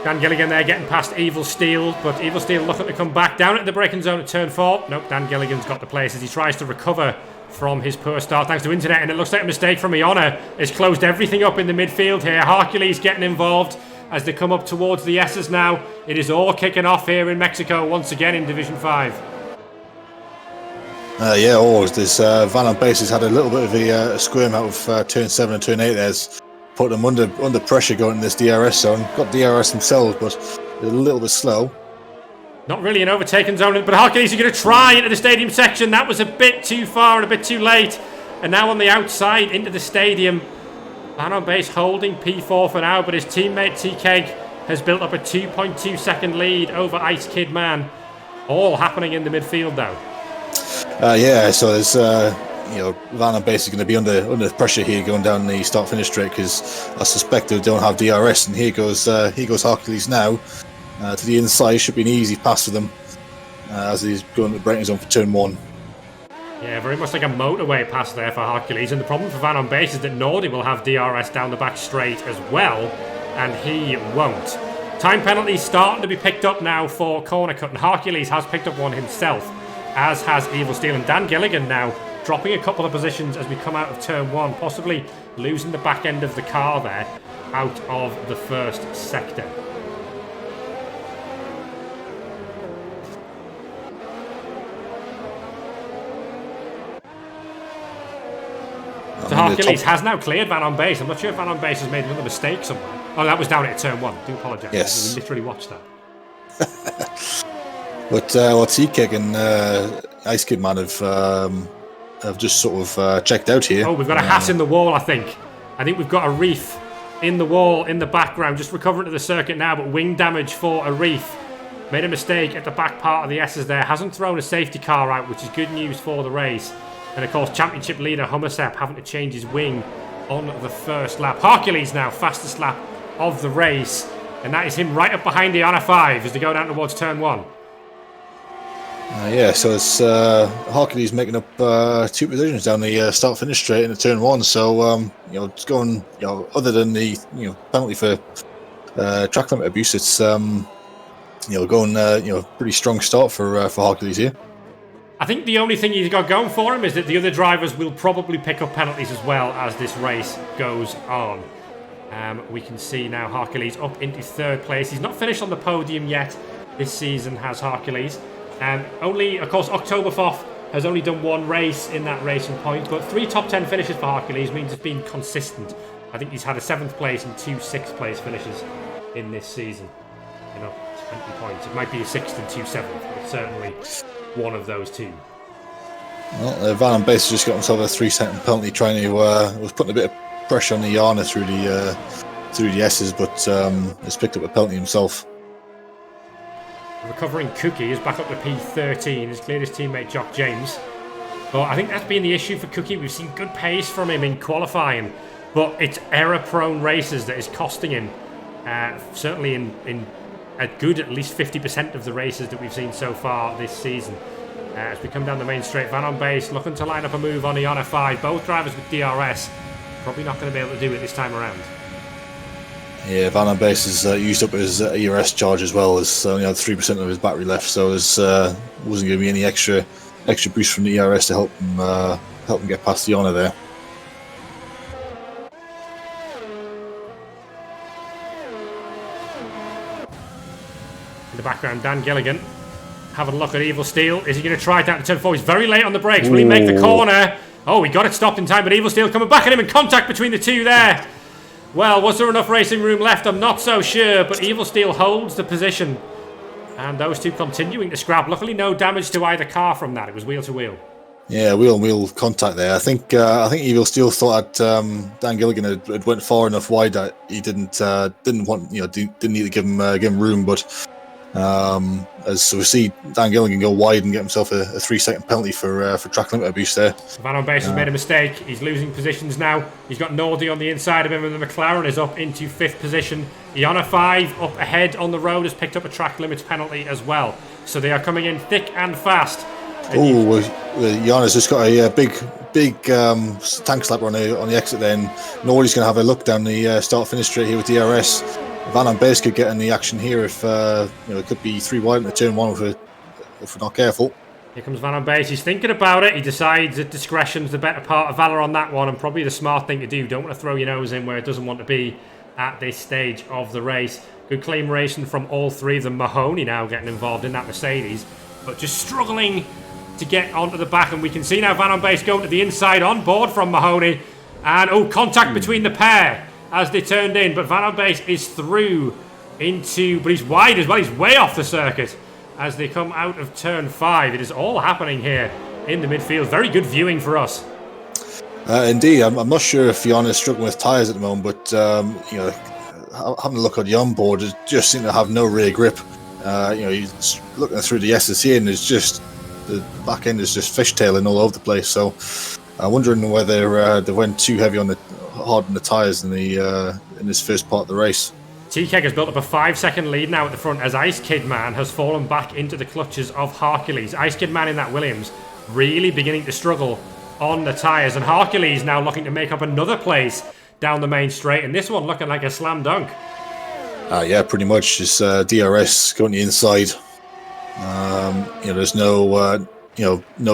Dan Gilligan there getting past Evil Steel, but Evil Steel looking to come back down at the braking zone at turn 4. Nope, Dan Gilligan's got the place as he tries to recover from his poor start thanks to internet, and it looks like a mistake from Iona. It's closed everything up in the midfield here. Hercules getting involved as they come up towards the S's now. It is all kicking off here in Mexico once again in Division 5. Yeah, always. This Van Base has had a little bit of a squirm out of turn 7 and turn 8 there's put them under pressure going in this DRS zone. Got DRS themselves, but a little bit slow. Not really an overtaken zone, but Hercules are going to try into the stadium section. That was a bit too far and a bit too late. And now on the outside into the stadium. Van Base holding P4 for now, but his teammate T-Keg has built up a 2.2 second lead over Ice Kid Man. All happening in the midfield though. Yeah, so there's Van Base is going to be under pressure here going down the start-finish straight because I suspect they don't have DRS, and here goes Hercules now to the inside. Should be an easy pass for them as he's going to the braking zone for turn 1. Yeah, very much like a motorway pass there for Hercules, and the problem for Van Base is that Nordy will have DRS down the back straight as well, and he won't. Time penalties starting to be picked up now for corner cut, and Hercules has picked up one himself, as has Evil Steel, and Dan Gilligan now dropping a couple of positions as we come out of turn 1, possibly losing the back end of the car there out of the first sector. So Hercules has now cleared Van Base. I'm not sure if Van Base has made another mistake somewhere. Oh, that was down at turn 1. Do apologise. Yes. We literally watched that. But T-Keg and Ice Kid Man have just sort of checked out here. Oh, we've got a hat in the wall, I think. I think we've got a reef in the wall in the background. Just recovering to the circuit now, but wing damage for a reef. Made a mistake at the back part of the S's there. Hasn't thrown a safety car out, which is good news for the race. And of course, championship leader Hummersep having to change his wing on the first lap. Hercules now, fastest lap of the race. And that is him right up behind the Honor 5 as they go down towards turn 1. Yeah, so it's Hercules making up 2 positions down the start-finish straight into turn 1. So, it's going, other than the, penalty for track limit abuse, it's, going, pretty strong start for Hercules here. I think the only thing he's got going for him is that the other drivers will probably pick up penalties as well as this race goes on. We can see now Hercules up into 3rd place. He's not finished on the podium yet this season, has Hercules. Only, of course, Oktoberfoff has only done 1 race in that racing point, but 3 top 10 finishes for Hercules means it's been consistent. I think he's had a 7th place and 2 6th place finishes in this season. 20 points. It might be a 6th and 2 7th, but certainly one of those 2. Well, Van Base has just got himself a 3-second penalty, trying to was putting a bit of pressure on the Iana through the S's, but has picked up a penalty himself. Recovering Cookie is back up to P13. Has cleared his teammate Jock James. But I think that's been the issue for Cookie. We've seen good pace from him in qualifying, but it's error-prone races that is costing him. Certainly in a good at least 50% of the races that we've seen so far this season. As we come down the main straight, Van Base looking to line up a move on the Honor 5. Both drivers with DRS. Probably not going to be able to do it this time around. Yeah, Van Base has used up his ERS charge as well. As only had 3% of his battery left, so there wasn't going to be any extra boost from the ERS to help him get past the Honor there. In the background, Dan Gilligan having a look at Evil Steel. Is he going to try it out to turn 4? He's very late on the brakes. Will he make the corner? Oh, he got it stopped in time, but Evil Steel coming back at him in contact between the 2 there. Well, was there enough racing room left? I'm not so sure, but Evil Steel holds the position. And those 2 continuing to scrap. Luckily, no damage to either car from that. It was wheel to wheel. Yeah, wheel contact there. I think Evil Steel thought that Dan Gilligan had went far enough wide that he didn't want didn't need to give him room, but as we see Dan Gilligan go wide and get himself a 3-second penalty for track limit abuse there. Van Base has made a mistake. He's losing positions now. He's got Nordy on the inside of him, and the McLaren is up into 5th position. Iana 5 up ahead on the road has picked up a track limits penalty as well. So they are coming in thick and fast. Oh, Iana's just got a big tank slapper on the exit then. Nordy's going to have a look down the start-finish straight here with DRS. Van Base could get in the action here if it could be 3 wide in the turn 1 if we're not careful. Here comes Van Base. He's thinking about it. He decides that discretion's the better part of valor on that one, and probably the smart thing to do. Don't want to throw your nose in where it doesn't want to be at this stage of the race. Good claim racing from all three of them. Mahoney now getting involved in that Mercedes, but just struggling to get onto the back, and we can see now Van Base going to the inside on board from Mahoney, and contact between the pair as they turned in, but Van Base is through into, but he's wide as well. He's way off the circuit as they come out of turn 5. It is all happening here in the midfield. Very good viewing for us. Indeed, I'm not sure if Jan is struggling with tyres at the moment, but having a look at the onboard, it just seems to have no rear grip. He's looking through the SSE, and it's just the back end is just fishtailing all over the place. So I'm wondering whether they went too heavy hard on the tyres in this first part of the race. TK has built up a 5-second lead now at the front as Ice Kid Man has fallen back into the clutches of Hercules. Ice Kid Man in that Williams really beginning to struggle on the tyres, and Hercules now looking to make up another place down the main straight, and this one looking like a slam dunk. Yeah, pretty much. Just DRS going to the inside. There's no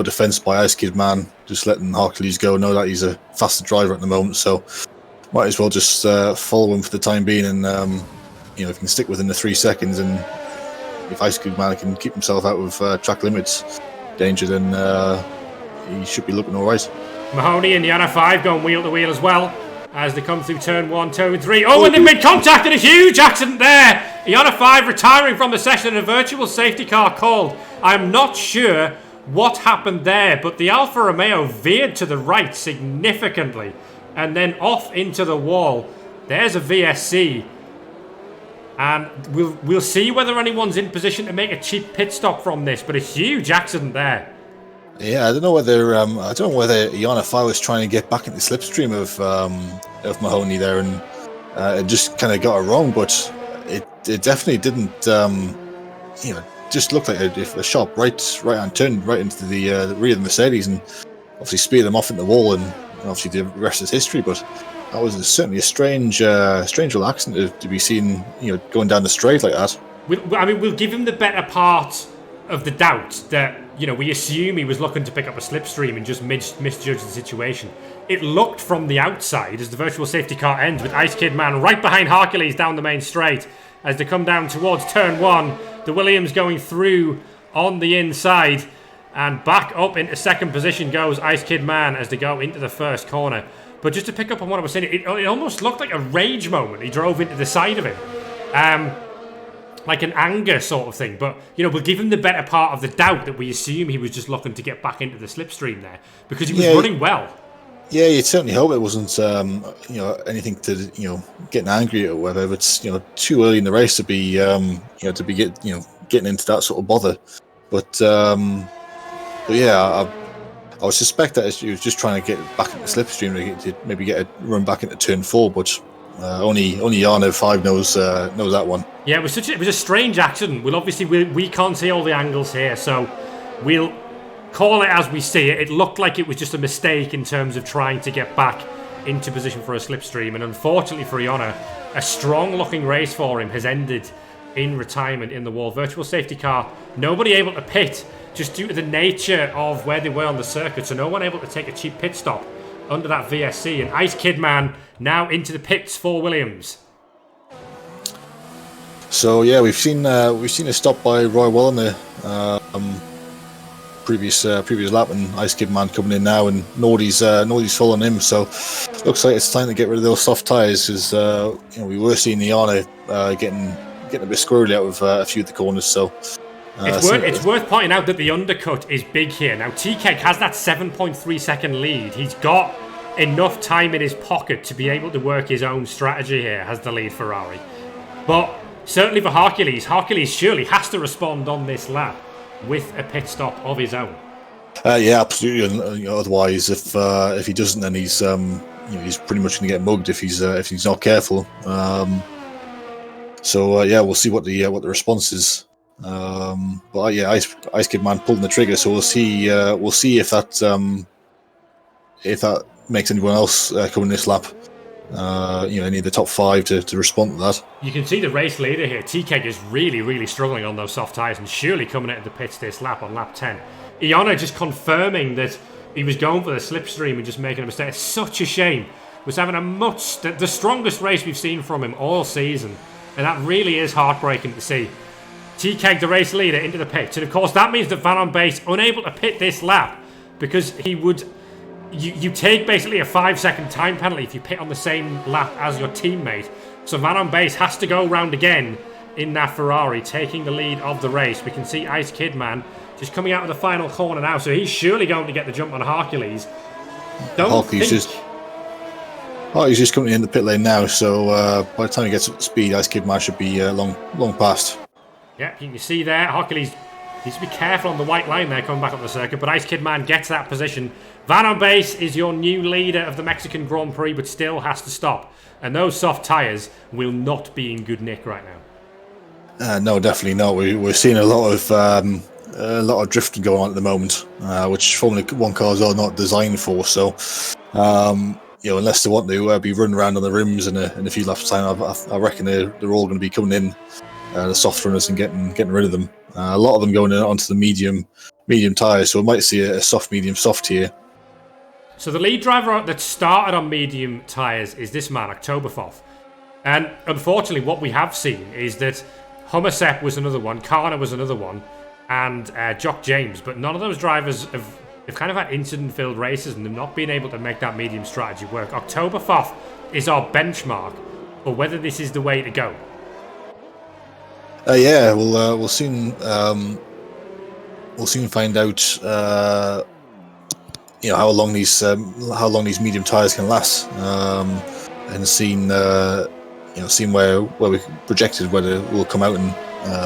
defence by Ice Kid Man, just letting Hercules go. Know that he's a faster driver at the moment, so might as well just follow him for the time being, and if he can stick within the 3 seconds, and if Ice Kid Man can keep himself out of track limits danger, then he should be looking all right. Mahoney and the Yana 5 going wheel to wheel as well as they come through turn 1, turn 3. And they've made contact, and a huge accident there. Yana 5 retiring from the session, and a virtual safety car called. I'm not sure what happened there, but the Alfa Romeo veered to the right significantly and then off into the wall. There's a VSC, and we'll see whether anyone's in position to make a cheap pit stop from this, but a huge accident there. Yeah, I don't know whether Yana 5 was trying to get back into the slipstream of Mahoney there, and it just kind of got it wrong, but it definitely didn't just looked like a sharp right-hand turn right into the rear of the Mercedes, and obviously speared them off into the wall, and obviously the rest is history. But that was certainly a strange little accident to be seen, going down the straight like that. We'll give him the better part of the doubt that, we assume he was looking to pick up a slipstream and just misjudged the situation. It looked from the outside as the virtual safety car ends with Ice Kid Man right behind Hercules down the main straight as they come down towards turn 1. The Williams going through on the inside, and back up into second position goes Ice Kid Man as they go into the first corner. But just to pick up on what I was saying, it almost looked like a rage moment. He drove into the side of him. Like an anger sort of thing, but we'll give him the better part of the doubt that we assume he was just looking to get back into the slipstream there because he was running well. Yeah, you'd certainly hope it wasn't anything to getting angry or whatever. But it's too early in the race to be getting into that sort of bother. But yeah, I would suspect that he was just trying to get back into the slipstream to maybe get a run back into turn 4, but. Only Yarno 5 knows that one. Yeah, it was a strange accident. We can't see all the angles here, so we'll call it as we see it. It looked like it was just a mistake in terms of trying to get back into position for a slipstream, and unfortunately for Yarno, a strong-looking race for him has ended in retirement in the wall. Virtual safety car, nobody able to pit just due to the nature of where they were on the circuit, so no one able to take a cheap pit stop under that VSC, and Ice Kid Man now into the pits for Williams. So yeah, we've seen a stop by Roy Well on the previous lap, and Ice Kid Man coming in now, and Nordy's following him. So looks like it's time to get rid of those soft tyres, because we were seeing the Arno getting a bit squirrely out of a few of the corners. So. It's worth pointing out that the undercut is big here. Now, T-Keg has that 7.3 second lead. He's got enough time in his pocket to be able to work his own strategy here, has the lead Ferrari. But certainly for Hercules surely has to respond on this lap with a pit stop of his own. Yeah, absolutely. Otherwise, if he doesn't, then he's pretty much going to get mugged if he's not careful. So we'll see what the response is. But yeah, Ice Kid Man pulling the trigger, so we'll see if that makes anyone else coming this lap any of the top 5 to respond to that. You can see the race leader here. TK is really, really struggling on those soft tyres and surely coming out of the pits this lap on lap 10. Iona just confirming that he was going for the slipstream and just making a mistake. It's such a shame. He was having the strongest race we've seen from him all season. And that really is heartbreaking to see. TK, the race leader, into the pits. And of course that means that Van on Base unable to pit this lap because he would... You take basically a 5-second time penalty if you pit on the same lap as your teammate. So Van on Base has to go round again in that Ferrari, taking the lead of the race. We can see Ice Kid Man just coming out of the final corner now, so he's surely going to get the jump on Hercules. He's just coming in the pit lane now, so by the time he gets up to speed, Ice Kid Man should be long past. Yeah, you can see there, Hercules needs to be careful on the white line there coming back up the circuit, but Ice Kid Man gets that position. Van on Base is your new leader of the Mexican Grand Prix, but still has to stop. And those soft tyres will not be in good nick right now. No, definitely not. We're seeing a lot of drifting going on at the moment, which Formula 1 cars are not designed for. So, unless they want to be running around on the rims in a few laps time, I reckon they're all going to be coming in the soft runners and getting rid of them. A lot of them going onto the medium tyres, so we might see a soft, medium, soft here. So the lead driver that started on medium tyres is this man, Oktoberfoff. And unfortunately, what we have seen is that Hummersep was another one, Karner was another one, and Jock James. But none of those drivers have kind of had incident-filled races and they've not been able to make that medium strategy work. Oktoberfoff is our benchmark for whether this is the way to go. We'll soon find out. How long these medium tires can last, and seeing where we projected whether we'll come out in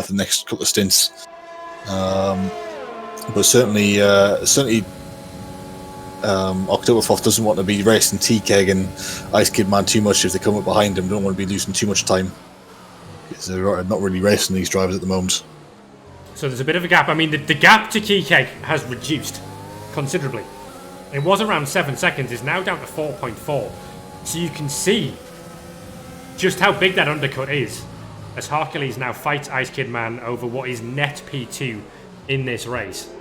for the next couple of stints. But certainly Oktoberfoff doesn't want to be racing TK and Ice Kid Man too much if they come up behind him. Don't want to be losing too much time because they're not really racing these drivers at the moment. So there's a bit of a gap. I mean, the gap to TK has reduced considerably. It was around 7 seconds, it's now down to 4.4. So you can see just how big that undercut is as Hercules now fights Ice Kid Man over what is net P2 in this race.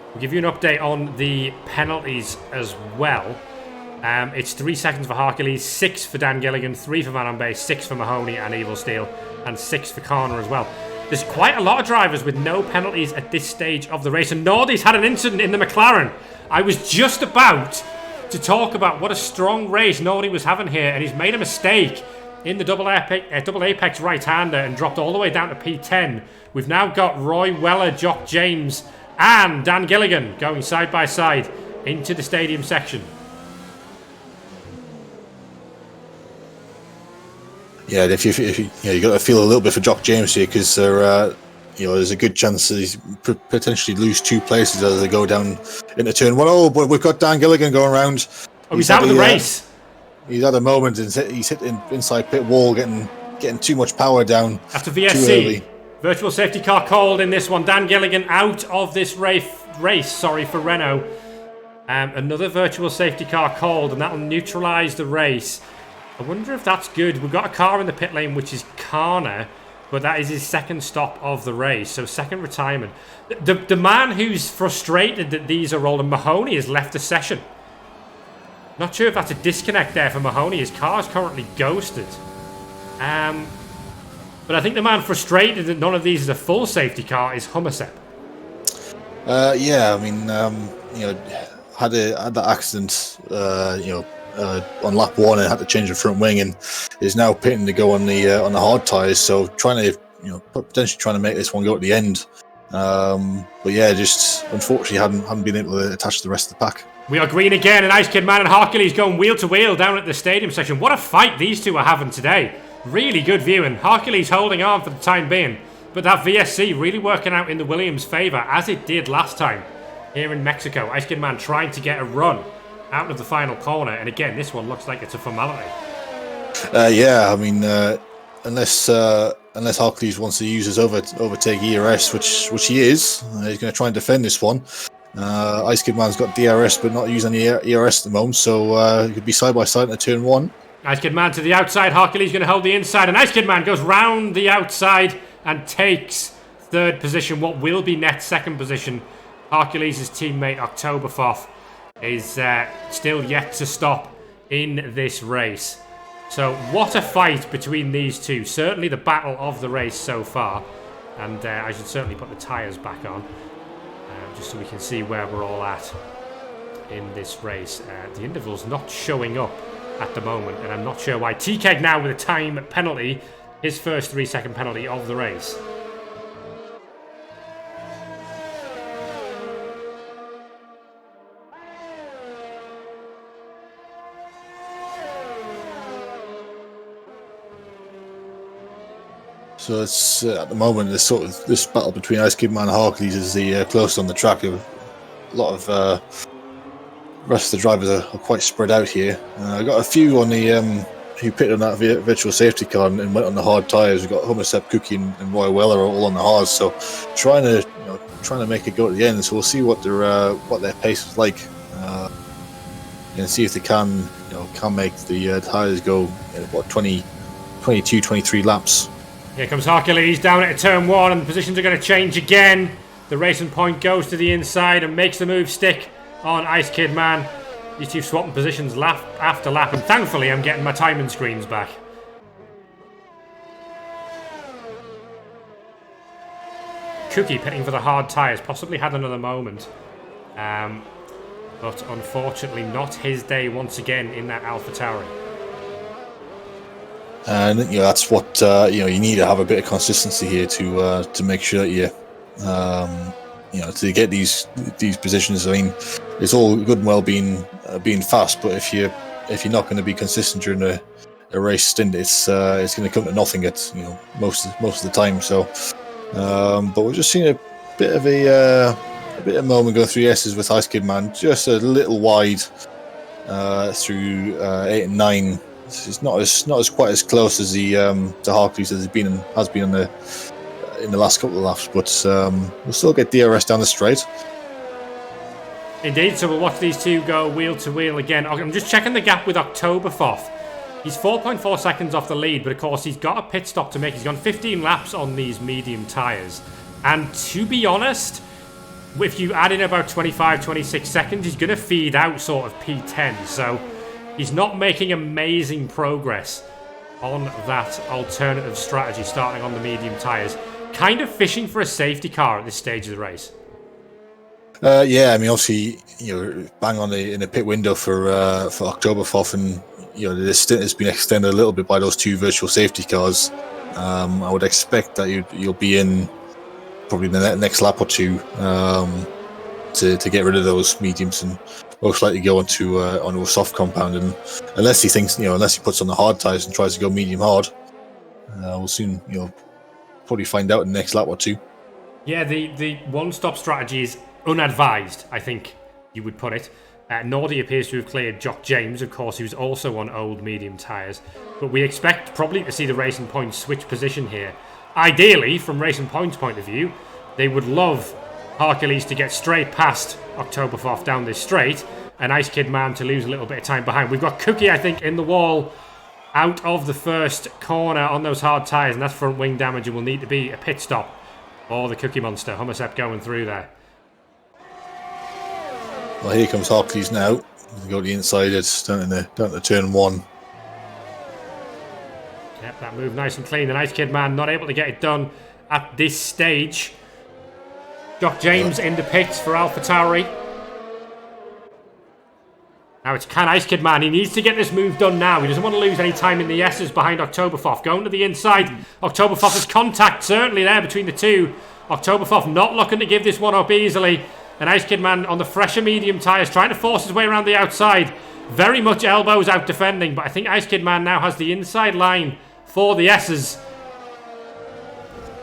We'll give you an update on the penalties as well. It's 3 seconds for Hercules, 6 for Dan Gilligan, 3 for Van on Base, 6 for Mahoney and Evil Steel, and 6 for Karner as well. There's quite a lot of drivers with no penalties at this stage of the race, and Nordy's had an incident in the McLaren. I was just about to talk about what a strong race Nordy was having here, and he's made a mistake in the double apex right-hander and dropped all the way down to P10. We've now got Roy Weller, Jock James, and Dan Gilligan going side by side into the stadium section. Yeah, if you got to feel a little bit for Jock James here because there's a good chance that he's potentially lose 2 places as they go down into turn 1. Oh, but we've got Dan Gilligan going around. Oh, he's out of the race. He's had a moment and he's hit inside pit wall, getting too much power down. After VSC, virtual safety car called in this one. Dan Gilligan out of this race. For Renault. Another virtual safety car called, and that will neutralise the race. I wonder if that's good. We've got a car in the pit lane, which is Karner, but that is his second stop of the race, so second retirement. The man who's frustrated that these are rolling, Mahoney, has left the session. Not sure if that's a disconnect there for Mahoney. His car is currently ghosted. But I think the man frustrated that none of these is a full safety car is Hummersep. Had that accident, on lap 1 and had to change the front wing and is now pitting to go on the hard tyres, so potentially trying to make this one go at the end, but yeah, just unfortunately hadn't been able to attach the rest of the pack. We are green again, and Ice Kid Man and Hercules going wheel to wheel down at the stadium section. What a fight these two are having today. Really good viewing. Hercules holding on for the time being, but that VSC really working out in the Williams' favour as it did last time here in Mexico. Ice Kid Man trying to get a run out of the final corner, and again, this one looks like it's a formality. Unless Hercules wants to use his overtake ERS, which he is, he's going to try and defend this one. Ice Kid Man's got DRS, but not using any ERS at the moment, so it could be side by side in turn 1. Ice Kid Man to the outside. Hercules going to hold the inside, and Ice Kid Man goes round the outside and takes 3rd position. What will be net 2nd position. Hercules' teammate Oktoberfoff is still yet to stop in this race. So what a fight between these two. Certainly the battle of the race so far. And I should certainly put the tyres back on, just so we can see where we're all at in this race. The interval's not showing up at the moment, and I'm not sure why. T-Keg now with a time penalty, his first 3-second penalty of the race. So it's at the moment this battle between Ice Kid Man and Hercules is the closest on the track. A lot of rest of the drivers are quite spread out here. I got a few on the who picked on that virtual safety car and went on the hard tyres. We've got Homicep, Cookie, and Roy Weller all on the hards. So trying to make it go at the end. So we'll see what their pace is like, and see if they can make the tyres go 22, 23 laps. Here comes Hercules down at turn 1, and the positions are going to change again. The racing point goes to the inside and makes the move stick on Ice Kid Man. These two swapping positions lap after lap, and thankfully I'm getting my timing screens back. Cookie pitting for the hard tyres, possibly had another moment. But unfortunately not his day once again in that AlphaTauri. And that's what you need to have a bit of consistency here to make sure that to get these positions. I mean, it's all good and well being fast, but if you're not going to be consistent during a race stint, it's going to come to nothing at most of the time. So, but we're just seeing a bit of moment going through the S's with Ice Kid Man, just a little wide through 8 and 9. It's not as quite as close as the Hercules has been in the last couple of laps, but we'll still get DRS down the straight. Indeed, so we'll watch these two go wheel to wheel again. I'm just checking the gap with Oktoberfoff. He's 4.4 seconds off the lead, but of course he's got a pit stop to make. He's gone 15 laps on these medium tyres, and to be honest, if you add in about 25, 26 seconds, he's going to feed out sort of P10, so he's not making amazing progress on that alternative strategy, starting on the medium tyres. Kind of fishing for a safety car at this stage of the race. Yeah, I mean, obviously, bang on in the pit window for Oktoberfoff, and the stint has been extended a little bit by those two virtual safety cars. I would expect that you'll be in probably the next lap or two to get rid of those mediums and most likely go onto a soft compound. And unless he thinks, unless he puts on the hard tyres and tries to go medium hard, we'll soon, probably find out in the next lap or two. Yeah, the one-stop strategy is unadvised, I think you would put it. Nordy appears to have cleared Jock James, of course, who's also on old medium tyres. But we expect probably to see the Racing Point switch position here. Ideally, from Racing Point's point of view, they would love Hercules to get straight past Oktoberfoff down this straight, and Ice Kid Man to lose a little bit of time behind. We've got Cookie, I think, in the wall out of the first corner on those hard tyres, and that's front wing damage, and will need to be a pit stop for the Cookie Monster. Homicep going through there. Well, here comes Hercules now. Go to the inside, it's down to turn 1. Yep, that move nice and clean. The Ice Kid Man not able to get it done at this stage. Jock James in the pits for AlphaTauri. Now it's Ice Kid Man. He needs to get this move done now. He doesn't want to lose any time in the S's behind Oktoberfoff. Going to the inside. Oktoberfoff's contact certainly there between the two. Oktoberfoff not looking to give this one up easily. And Ice Kid Man on the fresher medium tyres trying to force his way around the outside. Very much elbows out defending, but I think Ice Kid Man now has the inside line for the S's.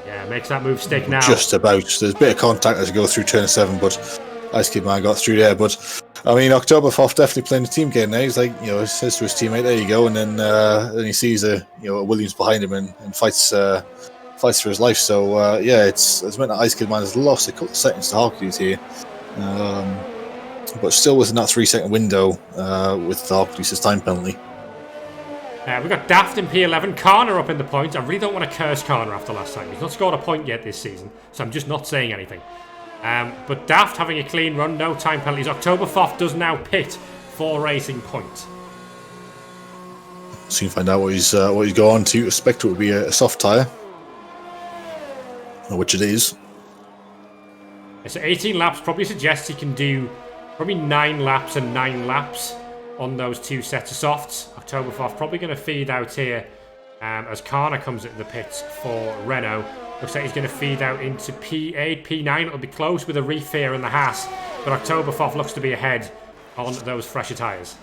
Yeah, makes that move stick now. Just about. There's a bit of contact as you go through turn 7, but Ice Kid Man got through there. But I mean, Oktoberfoff definitely playing the team game now. He's like, says to his teammate, "There you go," and then he sees a Williams behind him and fights for his life. So yeah, it's meant that Ice Kid Man has lost a couple of seconds to Hercules here. But still within that 3-second window with the Harkleys's time penalty. We've got Daft in P11, Karner up in the points. I really don't want to curse Karner after last time. He's not scored a point yet this season, so I'm just not saying anything. But Daft having a clean run, no time penalties. Oktoberfoff does now pit for Racing Point. Soon find out what he's going on to. Expect it would be a soft tyre, which it is. So 18 laps probably suggests he can do probably 9 laps and 9 laps on those 2 sets of softs. Oktoberfoff probably going to feed out here as Karner comes at the pits for Renault. Looks like he's going to feed out into P8, P9. It'll be close with a reef here in the Haas, but Oktoberfoff looks to be ahead on those fresher tyres.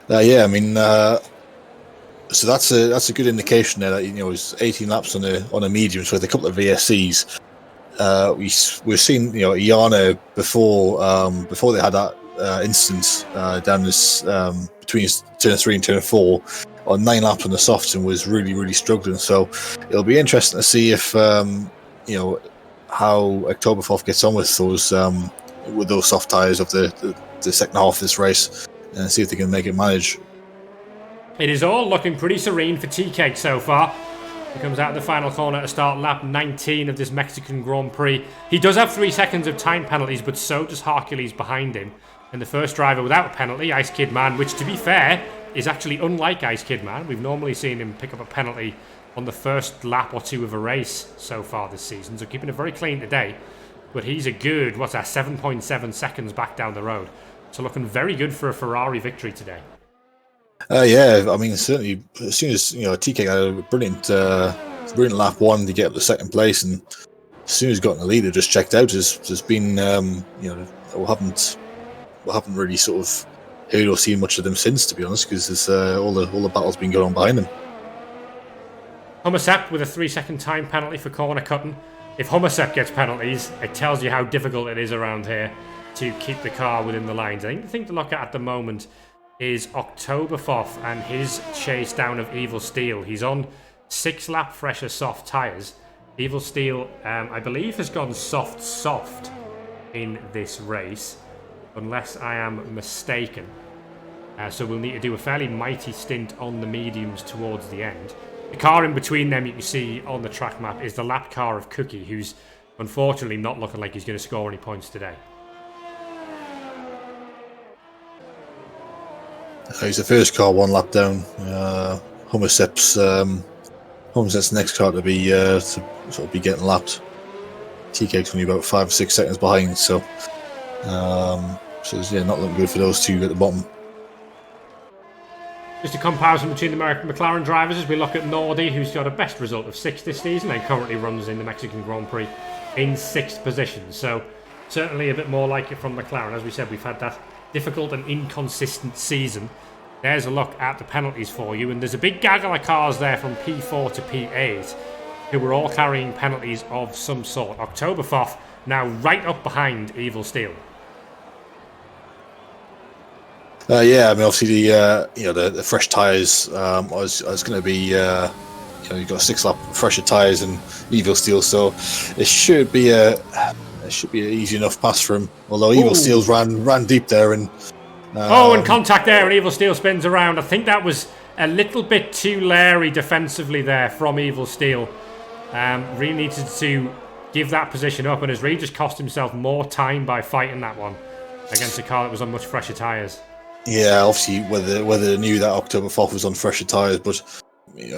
Yeah, I mean, so that's a good indication there that it's 18 laps on a medium, so with a couple of VSCs. We've seen Iana before they had that instance down this between turn 3 and turn 4 on 9 laps on the softs and was really struggling. So it'll be interesting to see if how Oktoberfoff gets on with those soft tyres of the second half of this race and see if they can make it manage. It is all looking pretty serene for T-Cake so far. He comes out of the final corner to start lap 19 of this Mexican Grand Prix. He does have 3 seconds of time penalties, but so does Hercules behind him. And the first driver without a penalty, Ice Kid Man, which to be fair, is actually unlike Ice Kid Man. We've normally seen him pick up a penalty on the first lap or 2 of a race so far this season, so keeping it very clean today. But he's a good, 7.7 seconds back down the road. So looking very good for a Ferrari victory today. Yeah, I mean, certainly, as soon as TK had a brilliant lap 1 to get up to second place, and as soon as he got in the lead, it just checked out. There's been, we haven't really sort of heard or seen much of them since, to be honest, because all the battles been going on behind them. Hummersep with a 3-second time penalty for corner cutting. If Hummersep gets penalties, it tells you how difficult it is around here to keep the car within the lines. I think the thing to look at the moment is Oktoberfoff and his chase down of Evil Steel. He's on 6-lap fresher soft tyres. Evil Steel, I believe, has gone soft in this race, unless I am mistaken. So we'll need to do a fairly mighty stint on the mediums towards the end. The car in between them you can see on the track map is the lap car of Cookie, who's unfortunately not looking like he's going to score any points today. He's the first car 1 lap down. Hummersep's next car to be sort of be getting lapped. TK's only about 5 or 6 seconds behind, so it's not looking good for those two at the bottom. Just a comparison between the American McLaren drivers as we look at Nordy, who's got a best result of 6th this season and currently runs in the Mexican Grand Prix in 6th position. So certainly a bit more like it from McLaren. As we said, we've had that difficult and inconsistent season. There's a look at the penalties for you, and there's a big gaggle of cars there from P4 to P8 who were all carrying penalties of some sort. Oktoberfoff now right up behind Evil Steel. Yeah, I mean, obviously the fresh tyres. I was going to be you've got 6-lap fresher tyres and Evil Steel, so it should be an easy enough pass for him. Although Evil Steel's ran deep there and. And contact there, and Evil Steel spins around. I think that was a little bit too leery defensively there from Evil Steel. Really needed to give that position up, and has really just cost himself more time by fighting that one against a car that was on much fresher tyres. Yeah, obviously whether they knew that Oktoberfoff was on fresher tyres, but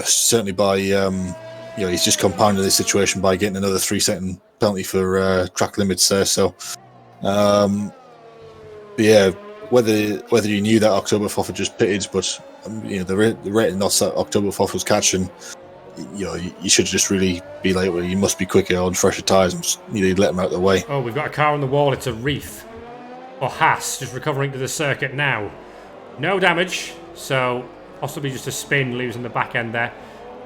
certainly by he's just compounded this situation by getting another 3-second penalty for track limits there. So yeah, whether you knew that Oktoberfoff had just pitted, but the rate of knots that Oktoberfoff was catching, you should just really be like, well, you must be quicker on fresher tyres and just need to let him out of the way. Oh, we've got a car on the wall. It's a Reef. Or Haas, just recovering to the circuit now. No damage, so possibly just a spin, losing the back end there.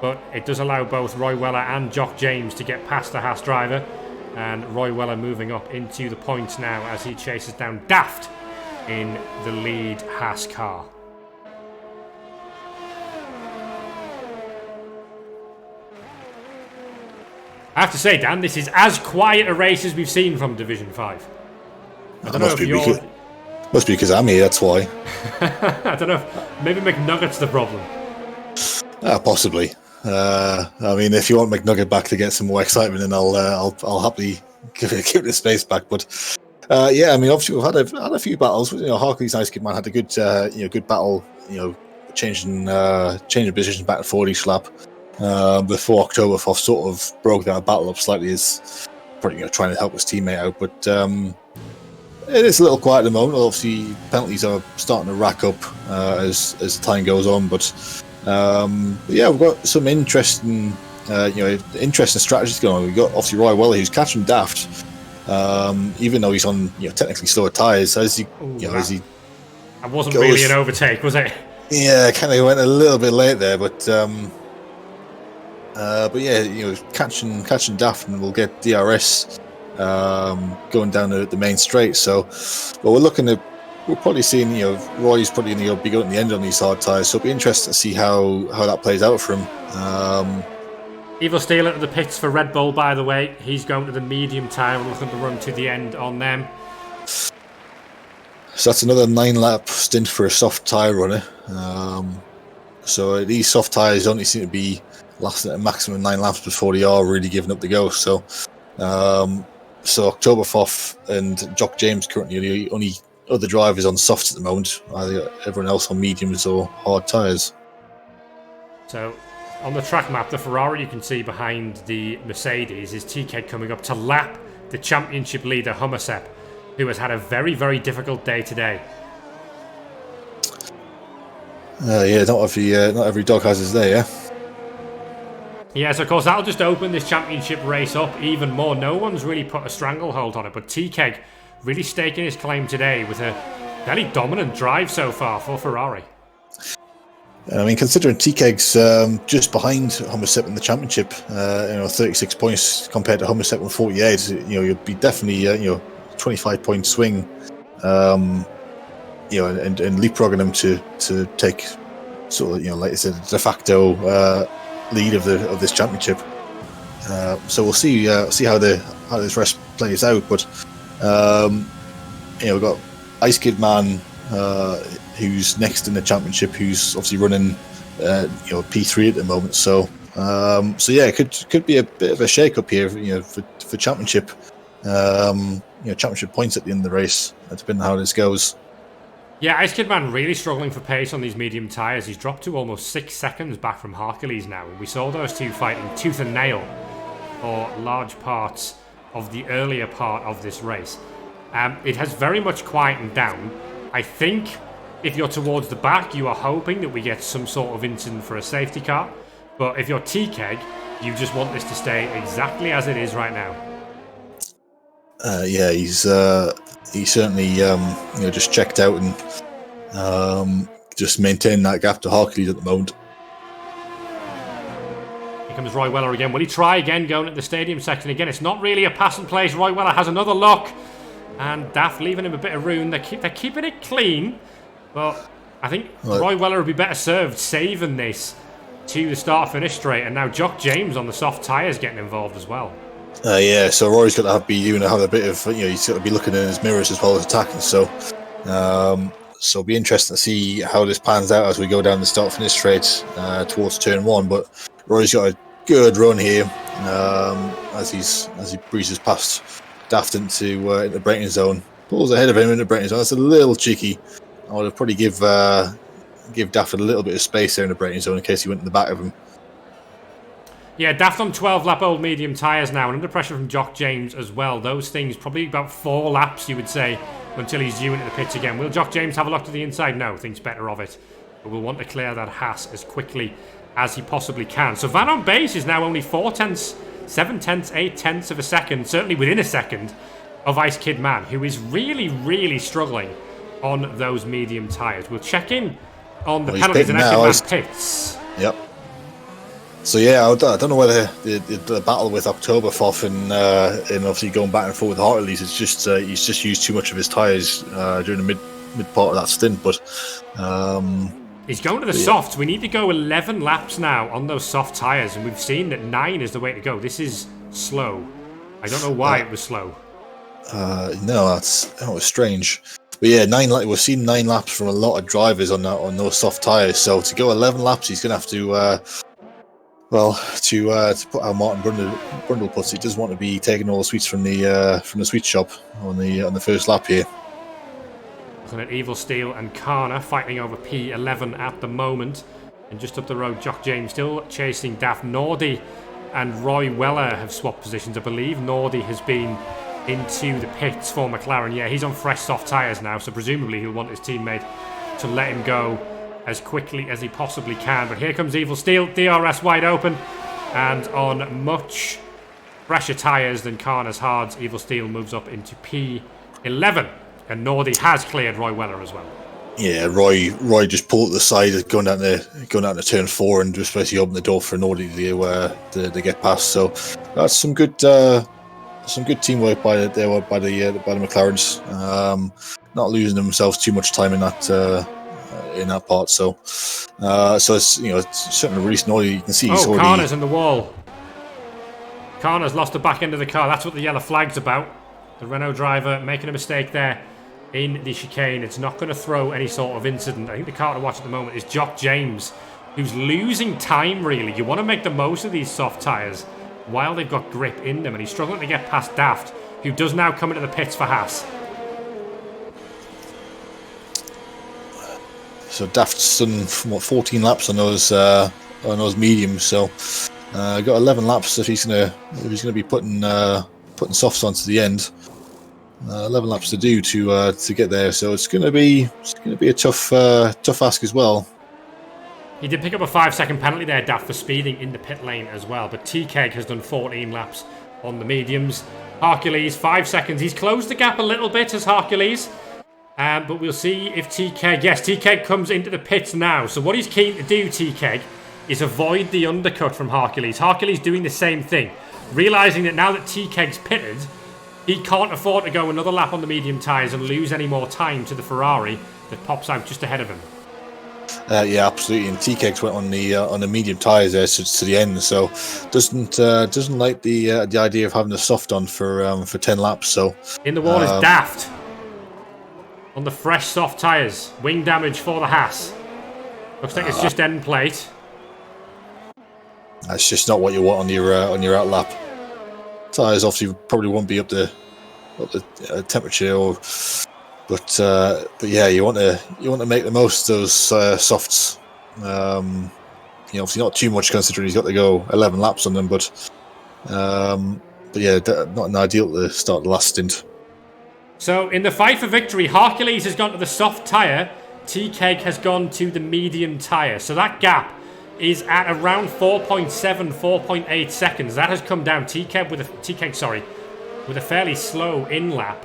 But it does allow both Roy Weller and Jock James to get past the Haas driver. And Roy Weller moving up into the points now as he chases down Daft in the lead Haas car. I have to say, Dan, this is as quiet a race as we've seen from Division 5. I don't know if you're... Must be because I'm here, that's why. I don't know. Maybe McNugget's the problem. Possibly. I mean, if you want McNugget back to get some more excitement, then I'll happily give the space back. But yeah, I mean, obviously we've had a few battles. You know, Harkley's Ice Kid Man had a good good battle. You know, changing positions back to 40 slap before Oktoberfest sort of broke that battle up slightly, as probably trying to help his teammate out. But it is a little quiet at the moment. Obviously, penalties are starting to rack up as time goes on. But yeah, we've got some interesting strategies going on. We've got obviously Roy Weller, who's catching Daft, even though he's on technically slower tyres. As he that wasn't really an overtake, was it? Yeah, kind of went a little bit late there, but yeah, catching Daft, and we'll get DRS going down the main straight. So, well, we're probably seeing, Roy's probably going to be going to the end on these hard tyres, so it'll be interesting to see how that plays out for him. Evil Steel at the pits for Red Bull, by the way. He's going to the medium tyre and looking to run to the end on them. So that's another 9-lap stint for a soft tyre runner. So these soft tyres only seem to be lasting at a maximum 9 laps before they are really giving up the ghost. So Oktoberfest and Jock James currently are the only other drivers on softs at the moment. Everyone else on mediums or hard tyres. So on the track map, the Ferrari you can see behind the Mercedes is TK coming up to lap the championship leader Hummersep, who has had a very, very difficult day today. Yeah, not every dog has his day, yeah? Yes, of course, that'll just open this championship race up even more. No one's really put a stranglehold on it, but TK really staking his claim today with a fairly dominant drive so far for Ferrari. I mean, considering TK's just behind Hummersep in the championship, 36 points compared to Hummersep with 48, you'll be definitely 25-point swing, and leapfrogging them to take sort of like I said, de facto lead of this championship. So we'll see how this rest plays out. But we've got Ice Kid Man, who's next in the championship, who's obviously running P3 at the moment. So yeah, it could be a bit of a shake up here, for championship. Championship points at the end of the race, depending on how this goes. Yeah, Ice Kid Man really struggling for pace on these medium tyres. He's dropped to almost 6 seconds back from Hercules now. We saw those two fighting tooth and nail for large parts of the earlier part of this race. It has very much quietened down. I think if you're towards the back, you are hoping that we get some sort of incident for a safety car. But if you're TKEG, you just want this to stay exactly as it is right now. Yeah, he's certainly just checked out and just maintained that gap to Hercules at the moment. Here comes Roy Weller again. Will he try again going at the stadium section again? It's not really a passing place. Roy Weller has another look, and Daft leaving him a bit of room. They're keeping it clean, but I think Roy Weller would be better served saving this to the start-finish straight. And now Jock James on the soft tyres getting involved as well. Yeah, so Rory's got to have a bit of, he's got to be looking in his mirrors as well as attacking. So it'll be interesting to see how this pans out as we go down the start-finish straight towards turn 1. But Rory's got a good run here as he breezes past Daft into the braking zone, pulls ahead of him in the braking zone. That's a little cheeky. I would have probably give Daft a little bit of space there in the braking zone in case he went in the back of him. Yeah, Daft on 12-lap old medium tyres now, and under pressure from Jock James as well. Those things, probably about 4 laps, you would say, until he's due into the pits again. Will Jock James have a look to the inside? No, thinks better of it. But we'll want to clear that Haas as quickly as he possibly can. So Van on base is now only 4 tenths, 7 tenths, 8 tenths of a second, certainly within a second, of Ice Kid Man, who is really, really struggling on those medium tyres. We'll check in on the penalties and Ice Kid Man pits. Yep. So yeah, I don't know whether the battle with Oktoberfest and obviously going back and forth with Hartley's, it's just he's just used too much of his tyres during the mid part of that stint. But he's going to the softs. We need to go 11 laps now on those soft tyres, and we've seen that 9 is the way to go. This is slow. I don't know why it was slow. No, that was strange. But yeah, we've seen 9 laps from a lot of drivers on those soft tires. So to go 11 laps, he's going to have to. To put how Martin Brundle puts it, he doesn't want to be taking all the sweets from the sweet shop on the first lap here. Looking at Evil Steel and Karna fighting over P11 at the moment. And just up the road, Jock James still chasing Daft. Nordy and Roy Weller have swapped positions, I believe. Nordy has been into the pits for McLaren. Yeah, he's on fresh soft tyres now, so presumably he'll want his teammate to let him go as quickly as he possibly can. But here comes Evil Steel, DRS wide open, and on much fresher tyres than Karna's hards, Evil Steel moves up into P11, and Nordy has cleared Roy Weller as well. Yeah, Roy just pulled at the side, going down to turn 4, and just basically opened the door for Nordy to get past. So that's some good teamwork by the McLarens. Not losing themselves too much time in that part. So it's it's certainly released Nordy. You can see he's already. Karna's in the wall. Karna's lost the back end of the car. That's what the yellow flag's about. The Renault driver making a mistake there in the chicane. It's not going to throw any sort of incident. I think the car to watch at the moment is Jock James, who's losing time, really. You want to make the most of these soft tyres while they've got grip in them, and he's struggling to get past Daft, who does now come into the pits for Haas. So Daft's done 14 laps on those mediums. So got 11 laps if he's gonna be putting softs onto the end. 11 laps to do to get there. So it's gonna be a tough ask as well. He did pick up a 5-second penalty there, Daft, for speeding in the pit lane as well. But T-Keg has done 14 laps on the mediums. Hercules, 5 seconds. He's closed the gap a little bit as Hercules. But we'll see if T-Keg... Yes, T-Keg comes into the pits now. So what he's keen to do, T-Keg, is avoid the undercut from Hercules. Hercules doing the same thing. Realising that now that T-Keg's pitted, he can't afford to go another lap on the medium tyres and lose any more time to the Ferrari that pops out just ahead of him. Yeah, absolutely. And T-Kegs went on the medium tyres there to the end, so doesn't like the idea of having a soft on for 10 laps. So in the wall is Daft on the fresh soft tyres. Wing damage for the Haas. Looks like it's just end plate. That's just not what you want on your out lap. Tyres obviously probably won't be up the temperature But yeah, you want to make the most of those softs. Obviously not too much considering he's got to go 11 laps on them, but yeah, not an ideal to start the last stint. So in the fight for victory, Hercules has gone to the soft tyre, T-Keg has gone to the medium tyre. So that gap is at around 4.7, 4.8 seconds. That has come down. T-Keg with a fairly slow in lap.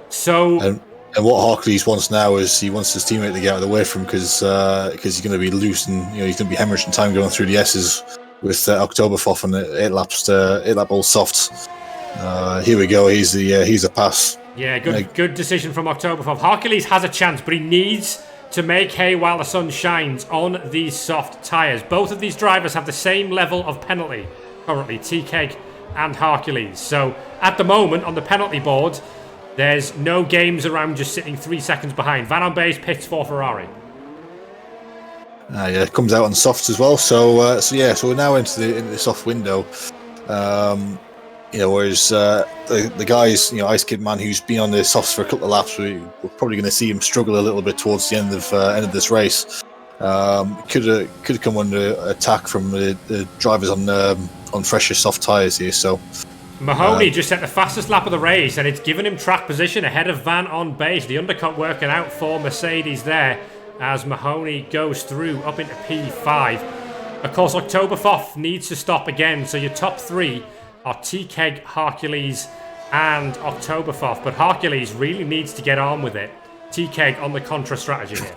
So. And what Hercules wants now is he wants his teammate to get out of the way from him because he's going to be loose and he's going to be hemorrhaging time going through the S's with Oktoberhof on the 8 lap all softs. Here we go. He's the pass. Yeah, good decision from Oktoberhof. Hercules has a chance, but he needs to make hay while the sun shines on these soft tyres. Both of these drivers have the same level of penalty currently, T-Keg and Hercules. So at the moment on the penalty board, there's no games around just sitting 3 seconds behind. Van Ombe's pits for Ferrari. Yeah, it comes out on softs as well. So we're now into the soft window. Whereas the guys, Ice Kid Man, who's been on the softs for a couple of laps, we're probably going to see him struggle a little bit towards the end of this race. Could have come under attack from the drivers on fresher soft tyres here. So. Mahoney just set the fastest lap of the race, and it's given him track position ahead of Van Ombe. The undercut working out for Mercedes there as Mahoney goes through up into P5. Of course, Oktoberhof needs to stop again, so your top 3 are T-Keg, Hercules, and Oktoberhof. But Hercules really needs to get on with it. T-Keg on the contra strategy here.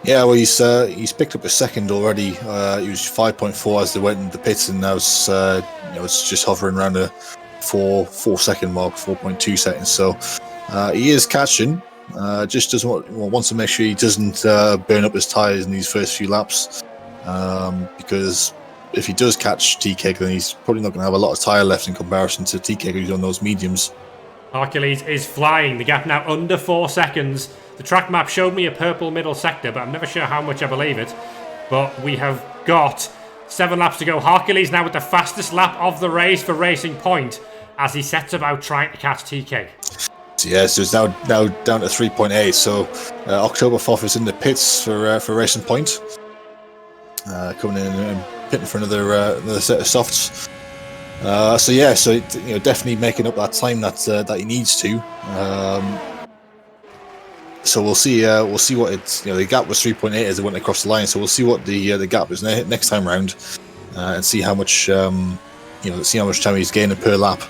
Yeah, well, he's picked up a second already. He was 5.4 as they went into the pits, and now it's just hovering around the 4 second mark, 4.2 seconds. So he is catching. Just wants to make sure he doesn't burn up his tyres in these first few laps, because if he does catch T-Keg, then he's probably not going to have a lot of tyre left in comparison to T-Keg who's on those mediums. Hercules is flying. The gap now under 4 seconds. The track map showed me a purple middle sector, but I'm never sure how much I believe it. But we have got 7 laps to go. Hercules now with the fastest lap of the race for Racing Point as he sets about trying to catch TK. Yes, it's now down to 3.8. So October 4th is in the pits for Racing Point. Coming in and pitting for another set of softs. So definitely making up that time that he needs to. So we'll see what it's, the gap was 3.8 as it went across the line. So we'll see what the gap is next time round, and see how much time he's gaining per lap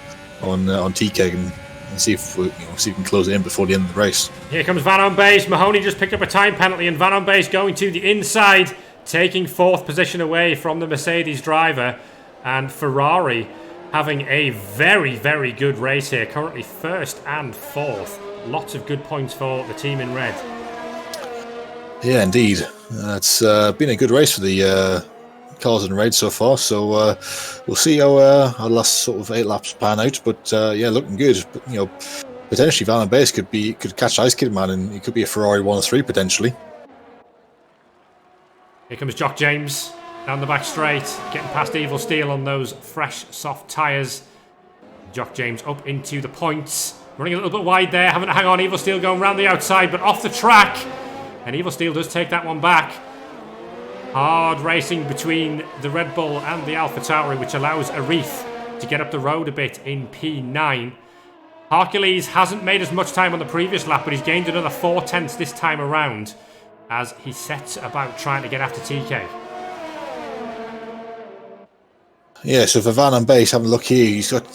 on TK, and see if we can close it in before the end of the race. Here comes Van on base. Mahoney just picked up a time penalty, and Van on base going to the inside, taking 4th position away from the Mercedes driver, and Ferrari having a very, very good race here. Currently 1st and 4th. Lots of good points for the team in red. Yeah, indeed. It's been a good race for the cars in red so far. So we'll see how our last sort of 8 laps pan out. But looking good. But, potentially Van Base could catch Ice Kid Man, and it could be a Ferrari 1-3 potentially. Here comes Jock James down the back straight, getting past Evil Steel on those fresh, soft tyres. Jock James up into the points. Running a little bit wide there, having to hang on. Evil Steel going round the outside, but off the track. And Evil Steel does take that one back. Hard racing between the Red Bull and the AlphaTauri, which allows Arif to get up the road a bit in P9. Hercules hasn't made as much time on the previous lap, but he's gained another 4 tenths this time around as he sets about trying to get after TK. Yeah, so for Van and Base, having a look here, he's got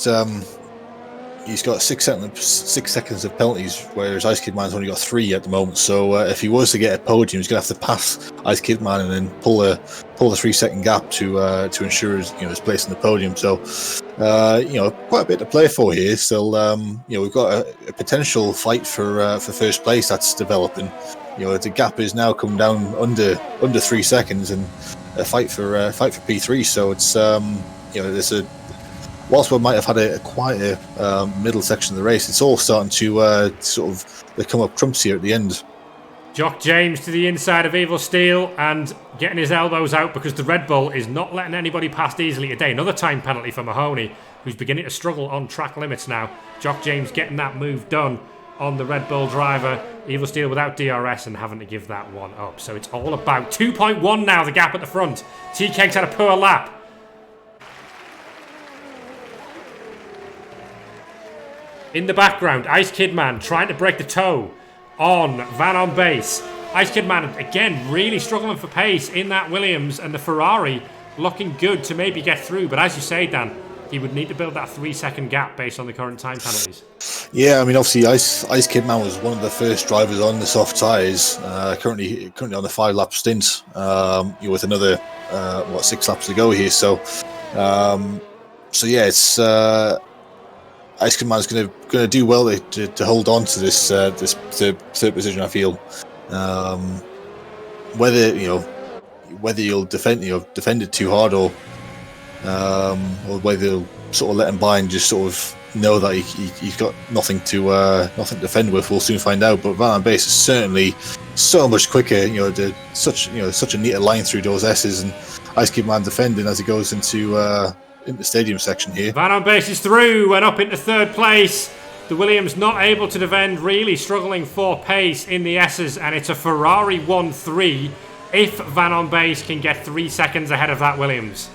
6 seconds of penalties, whereas Ice Kid Man's only got 3 at the moment. So if he was to get a podium, he's going to have to pass Ice Kid Man and then pull the 3-second gap to ensure his place in the podium. So quite a bit to play for here. Still, we've got a potential fight for first place that's developing. The gap is now come down under 3 seconds, and a fight for P3. So it's there's a. Whilst we might have had quite a middle section of the race, it's all starting to sort of come up trumps here at the end. Jock James to the inside of Evil Steel and getting his elbows out because the Red Bull is not letting anybody past easily today. Another time penalty for Mahoney, who's beginning to struggle on track limits now. Jock James getting that move done on the Red Bull driver. Evil Steel without DRS and having to give that one up. So it's all about 2.1 now, the gap at the front. TK's had a poor lap. In the background, Ice Kid Man trying to break the toe on Van on base. Ice Kid Man, again, really struggling for pace in that Williams, and the Ferrari looking good to maybe get through. But as you say, Dan, he would need to build that 3-second gap based on the current time penalties. Yeah, I mean, obviously, Ice Kid Man was one of the first drivers on the soft tyres, currently on the 5-lap stint, with another, 6 laps to go here. So it's... Ice Kid Man is going to do well to hold on to this third position. I feel whether you'll defend it too hard or whether you'll sort of let him by and just sort of know that he's got nothing to defend with. We'll soon find out. But Van on base is certainly so much quicker. Such a neater line through those S's, and Ice Kid Man defending as he goes into the stadium section here. Van on base is through and up into 3rd place. The Williams not able to defend, really struggling for pace in the S's, and it's a Ferrari 1-3 if Van on base can get 3 seconds ahead of that Williams.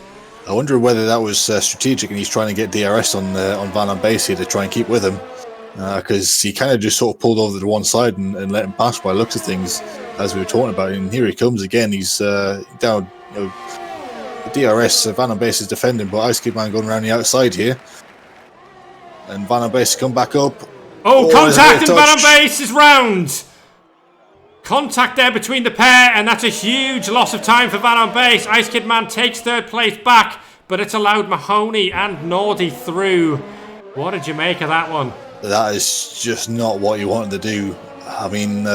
I wonder whether that was strategic and he's trying to get DRS on Van on base here to try and keep with him, because he kind of just sort of pulled over to one side and let him pass by the looks of things, as we were talking about. And here he comes again. He's down. DRS, Van on base is defending, but Ice Kid Man going around the outside here. And Van on base come back up. Oh, contact, and Van on base is round. Contact there between the pair, and that's a huge loss of time for Van on base. Ice Kid Man takes 3rd place back, but it's allowed Mahoney and Nordy through. What did you make of that one? That is just not what you wanted to do. I mean,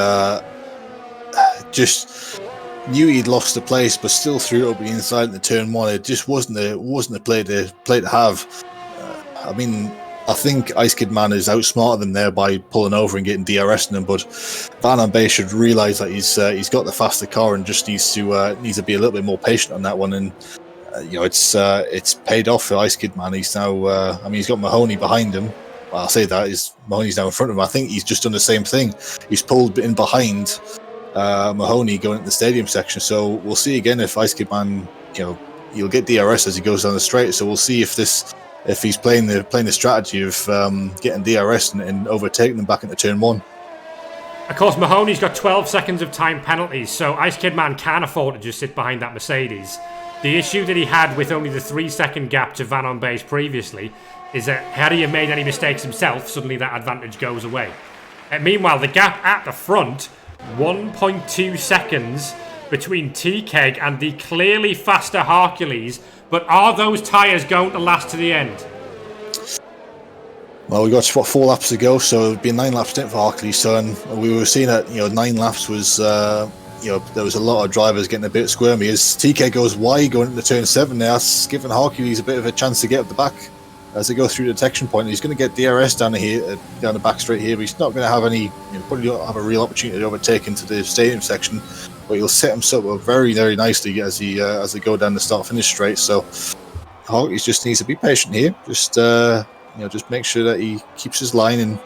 just... knew he'd lost the place, but still threw it up the inside in the turn 1. It just wasn't a play to have. I mean, I think Ice Kid Man is outsmarted them there by pulling over and getting DRS in them, but Van Bay should realise that he's got the faster car and just needs to be a little bit more patient on that one. And it's paid off for Ice Kid Man. He's now he's got Mahoney behind him. Well, I'll say that Mahoney's now in front of him. I think he's just done the same thing. He's pulled in behind Mahoney going into the stadium section. So we'll see again if Ice Kid Man, he'll get DRS as he goes down the straight. So we'll see if he's playing the strategy of getting DRS and overtaking them back into turn 1. Of course, Mahoney's got 12 seconds of time penalties, so Ice Kid Man can afford to just sit behind that Mercedes. The issue that he had with only the 3-second gap to Van Bay's previously is that had he made any mistakes himself, suddenly that advantage goes away. Meanwhile, the gap at the front, 1.2 seconds between T-Keg and the clearly faster Hercules, but are those tyres going to last to the end? Well, we got 4 laps to go, so it'd be a 9-lap stint for Hercules. So, and we were seeing that 9 laps was there was a lot of drivers getting a bit squirmy as TK goes wide going into turn 7. Now that's giving Hercules a bit of a chance to get up the back as they go through the detection point. He's going to get DRS down the back straight here, but he's not going to have any. Probably don't have a real opportunity to overtake into the stadium section. But he'll set himself up very, very nicely as they go down the start-finish straight. So Hercules just needs to be patient here. Just make sure that he keeps his line and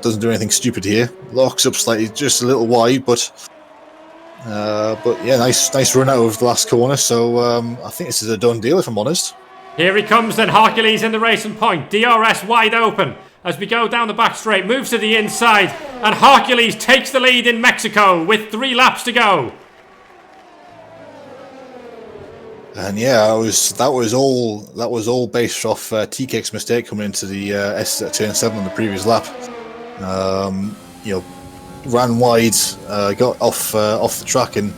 doesn't do anything stupid here. Locks up slightly, just a little wide, but yeah, nice run out of the last corner. So I think this is a done deal, if I'm honest. Here he comes then, Hercules in the racing point. DRS wide open as we go down the back straight, moves to the inside, and Hercules takes the lead in Mexico with 3 laps to go. And yeah, that was all based off T-Cake's mistake coming into the turn 7 on the previous lap. Ran wide, got off the track, and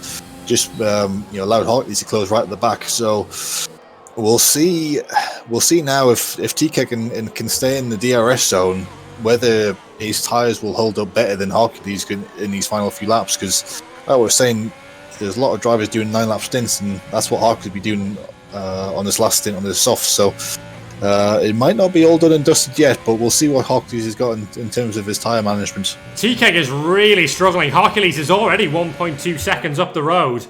just allowed Hercules to close right at the back. So we'll see now if T-Cake can stay in the DRS zone, whether his tyres will hold up better than Hercules in these final few laps. Because like I was saying, there's a lot of drivers doing 9-lap stints, and that's what Hercules will be doing on this last stint on the soft. So it might not be all done and dusted yet, but we'll see what Hercules has got in terms of his tyre management. T-Keg is really struggling. Hercules is already 1.2 seconds up the road.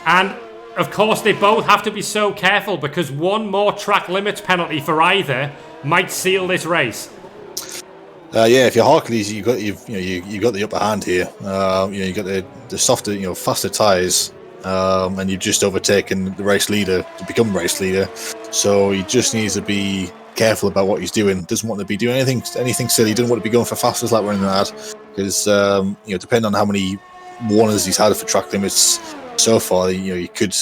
And of course, they both have to be so careful because one more track limits penalty for either might seal this race. Yeah, if you're Hercules, you got the upper hand here. You got the softer, faster tyres, and you've just overtaken the race leader to become race leader. So he just needs to be careful about what he's doing. Doesn't want to be doing anything silly. Doesn't want to be going for fastest lap running that, because depending on how many warners he's had for track limits so far, he could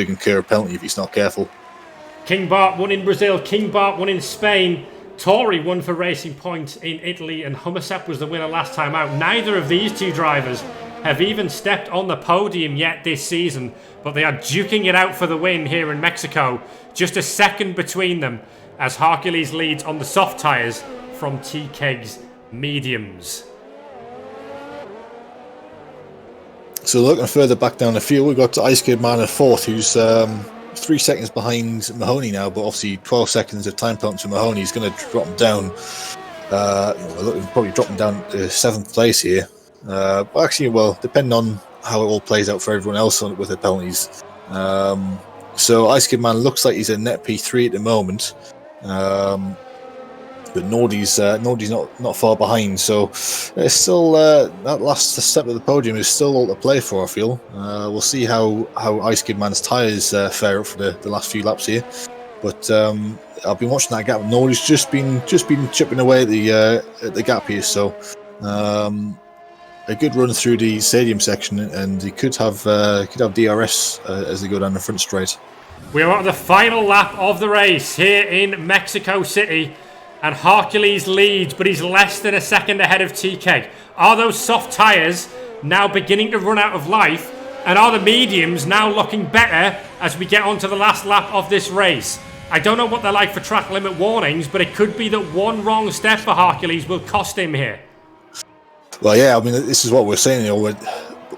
incur a penalty if he's not careful. King Bart won in Brazil. King Bart won in Spain. Tori won for Racing Point in Italy, and Hummersep was the winner last time out. Neither of these two drivers have even stepped on the podium yet this season, but they are duking it out for the win here in Mexico. Just a second between them as Hercules leads on the soft tyres from T-Keg's mediums. So looking further back down the field, we've got Ice Kid Man at 4th, who's 3 seconds behind Mahoney now, but obviously 12 seconds of time penalty to Mahoney is going to drop him down. Probably drop him down to 7th place here. But actually, well, depending on how it all plays out for everyone else with the penalties. So Ice Kid Man looks like he's a net P3 at the moment. But Nordy's not far behind, so it's still that last step of the podium is still all to play for, I feel. We'll see how Ice Kid Man's tyres fare up for the last few laps here. But I've been watching that gap. Nordy's just been chipping away at the gap here, so a good run through the stadium section, and he could have DRS as they go down the front straight. We are at the final lap of the race here in Mexico City. And Hercules leads, but he's less than a second ahead of T-Keg. Are those soft tyres now beginning to run out of life? And are the mediums now looking better as we get onto the last lap of this race? I don't know what they're like for track limit warnings, but it could be that one wrong step for Hercules will cost him here. Well, yeah, I mean, this is what we're saying.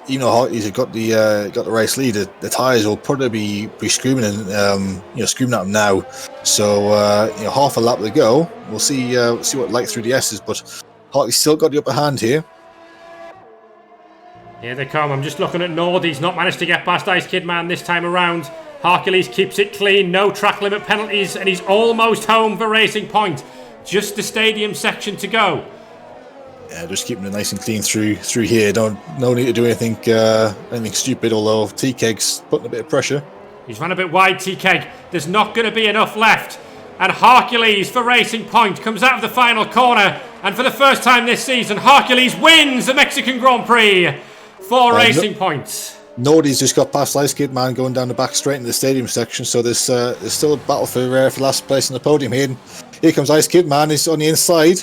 you know, he's got the race lead. The tyres will probably be screaming and screaming at him now. So half a lap to go. We'll see what like through the S's, but Hartley's still got the upper hand here. Here they come. I'm just looking at Nord. He's not managed to get past Ice Kid Man this time around. Hercules keeps it clean. No track limit penalties, and he's almost home for Racing Point. Just the stadium section to go. Yeah, just keeping it nice and clean through here. No need to do anything stupid. Although T-Keg's putting a bit of pressure. He's run a bit wide, T-Keg. There's not going to be enough left. And Hercules for Racing Point comes out of the final corner. And for the first time this season, Hercules wins the Mexican Grand Prix for Racing Point. Nordy's just got past Ice Kid Man going down the back straight into the stadium section. So there's still a battle for last place on the podium here. And here comes Ice Kid Man. He's on the inside.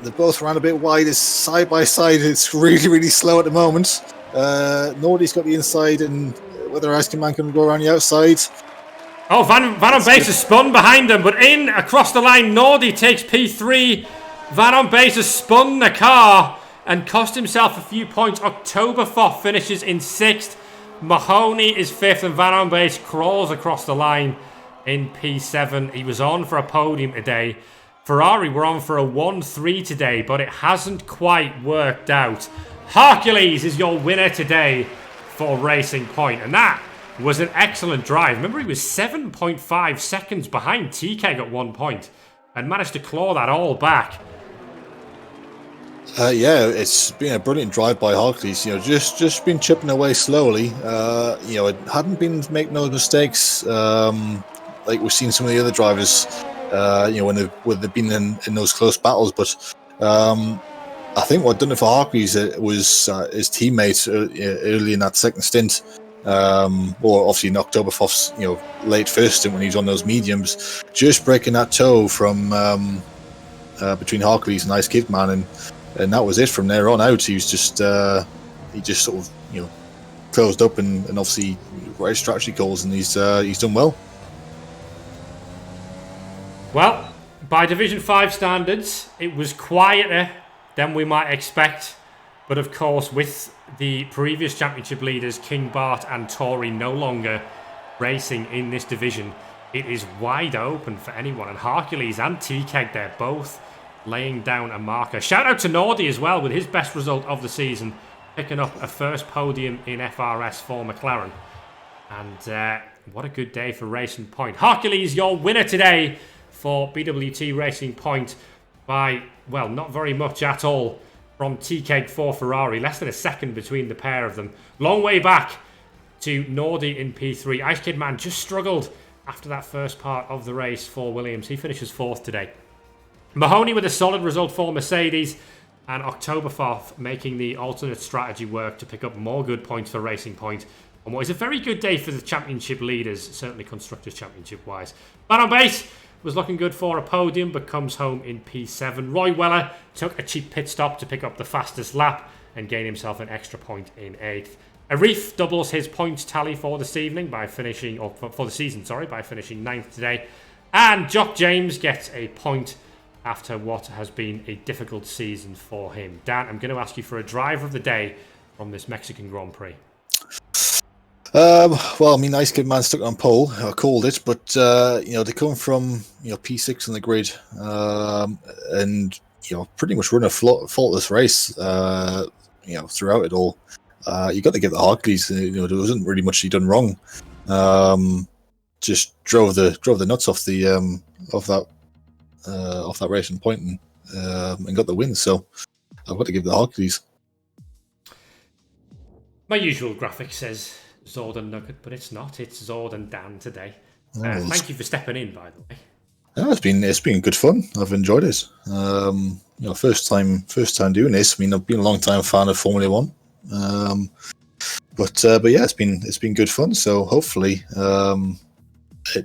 They both ran a bit wide. It's side by side. It's really, really slow at the moment. Nordy's got the inside, and whether Ice Kid Man can go around the outside. Oh, Van Base has spun behind him, but in across the line, Nordy takes P3. Van Base has spun the car and cost himself a few points. Oktoberfoff finishes in 6th. Mahoney is 5th, and Van Base crawls across the line in P7. He was on for a podium today. Ferrari were on for a 1-3 today, but it hasn't quite worked out. Hercules is your winner today for Racing Point, and that was an excellent drive. Remember, he was 7.5 seconds behind T-Keg at one point and managed to claw that all back. Yeah, it's been a brilliant drive by Hercules. Just been chipping away slowly. It hadn't been making those mistakes like we've seen some of the other drivers. When they've been in those close battles, but I think what done it for Hercules was his teammates early in that second stint, or obviously in Oktoberfoff's late first stint when he was on those mediums, just breaking that toe from between Hercules and Ice Kid Man, and that was it from there on out. He was just sort of closed up and obviously right strategy calls, and he's done well. Well, by Division 5 standards, it was quieter than we might expect. But of course, with the previous championship leaders, King Bart and Tory, no longer racing in this division, it is wide open for anyone. And Hercules and T-Keg, they're both laying down a marker. Shout out to Nordy as well, with his best result of the season, picking up a first podium in FRS for McLaren. And what a good day for Racing Point. Hercules, your winner today for BWT Racing Point by, well, not very much at all from T-Keg for Ferrari. Less than a second between the pair of them. Long way back to Nordy in P3. Ice Kid Man just struggled after that first part of the race for Williams. He finishes 4th today. Mahoney with a solid result for Mercedes, and Oktoberfoff making the alternate strategy work to pick up more good points for Racing Point on what is a very good day for the championship leaders, certainly Constructors' Championship wise. Van Base was looking good for a podium, but comes home in P7. Roy Weller took a cheap pit stop to pick up the fastest lap and gain himself an extra point in 8th. Arif doubles his points tally for this evening by finishing, or for the season, sorry, by finishing 9th today. And Jock James gets a point after what has been a difficult season for him. Dan, I'm going to ask you for a driver of the day from this Mexican Grand Prix. Well, I mean, Ice Kid Man stuck on pole. I called it, but they come from P6 on the grid, and pretty much run a faultless race. Throughout it all, you got to give the Hercules. There wasn't really much he done wrong. Just drove the nuts off that Racing Point and got the win. So I've got to give the Hercules. My usual graphic says Zord and Nugget, but it's not. It's Zord and Dan today. Thank you for stepping in, by the way. Yeah, it's been good fun. I've enjoyed it. First time doing this. I mean, I've been a long time fan of Formula One. But yeah, it's been good fun. So hopefully,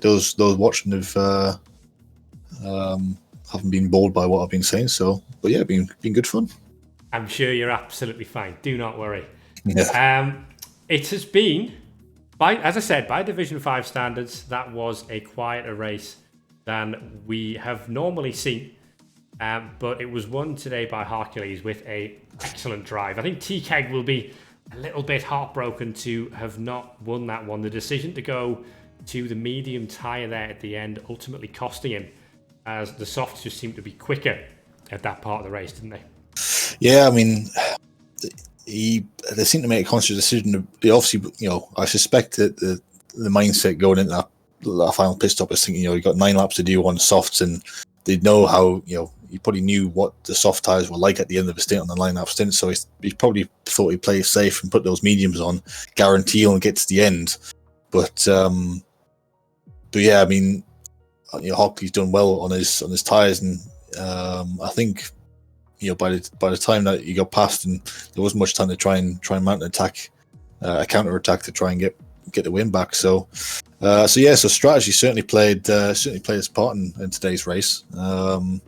those watching haven't been bored by what I've been saying. So, but yeah, been good fun. I'm sure you're absolutely fine. Do not worry. Yeah. It has been, as I said, by Division 5 standards, that was a quieter race than we have normally seen. But it was won today by Hercules with an excellent drive. I think T-Keg will be a little bit heartbroken to have not won that one. The decision to go to the medium tyre there at the end ultimately costing him, as the softs just seemed to be quicker at that part of the race, didn't they? Yeah, I mean, they seem to make a conscious decision. They obviously, I suspect that the mindset going into that final pit stop is thinking, you've got 9 laps to do on softs, and they know how, he probably knew what the soft tyres were like at the end of a stint on the 9-lap stint, so he probably thought he'd play it safe and put those mediums on, guarantee he'll get to the end. But yeah, I mean, Hockley's done well on his tyres, and I think by the time that you got past, and there wasn't much time to try and mount an attack, a counter attack to try and get the win back. So strategy certainly played its part in today's race. The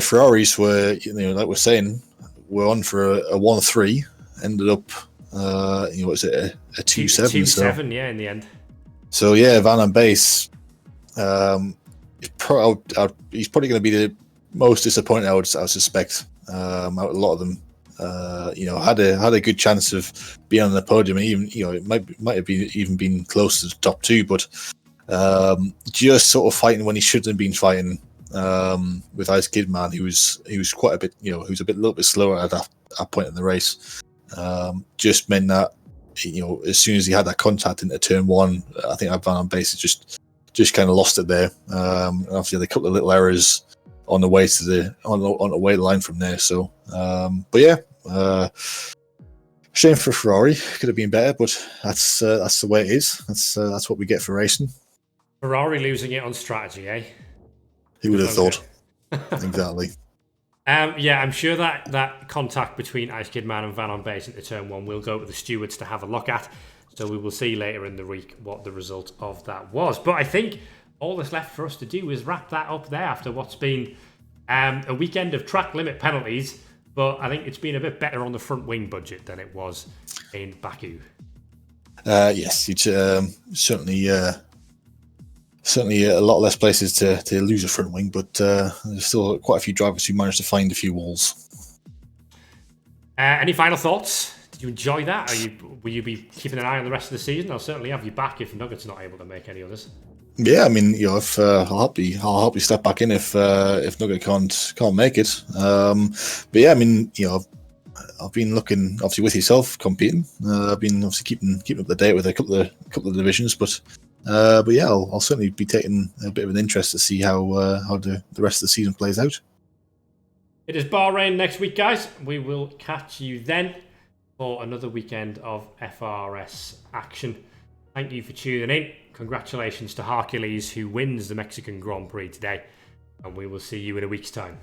Ferraris were, like we're saying, were on for a 1-3, ended up was it a 2-7? 2-7, yeah, in the end. So yeah, Van Baes, he's probably going to be the most disappointed, I would suspect, out of a lot of them. Had a good chance of being on the podium, and even it might have even been close to the top 2, but just sort of fighting when he shouldn't have been fighting with Ice Kidman, who was quite a bit, who's a little bit slower at that point in the race. Just meant that as soon as he had that contact into turn 1, I think Van Baes just kind of lost it there. Obviously, had a couple of little errors on the way to the line from there. So, shame for Ferrari. Could have been better, but that's the way it is. That's what we get for racing. Ferrari losing it on strategy, eh? Who would have thought? Exactly. I'm sure that contact between Ice Kidman and Van Baes into turn 1 will go to the stewards to have a look at. So we will see later in the week what the result of that was. But I think all that's left for us to do is wrap that up there after what's been a weekend of track limit penalties. But I think it's been a bit better on the front wing budget than it was in Baku. Yes, it's certainly a lot less places to lose a front wing, but there's still quite a few drivers who managed to find a few walls. Any final thoughts? Did you enjoy that? Will you be keeping an eye on the rest of the season? I'll certainly have you back if Nugget's not able to make any others. Yeah, I mean, if I'll help you step back in if Nugget can't make it. But yeah, I mean, I've been looking obviously with yourself competing. I've been obviously keeping up to date with a couple of divisions, but yeah, I'll certainly be taking a bit of an interest to see how the rest of the season plays out. It is Bahrain next week, guys. We will catch you then for another weekend of FRS action. Thank you for tuning in. Congratulations to Hercules, who wins the Mexican Grand Prix today, and we will see you in a week's time.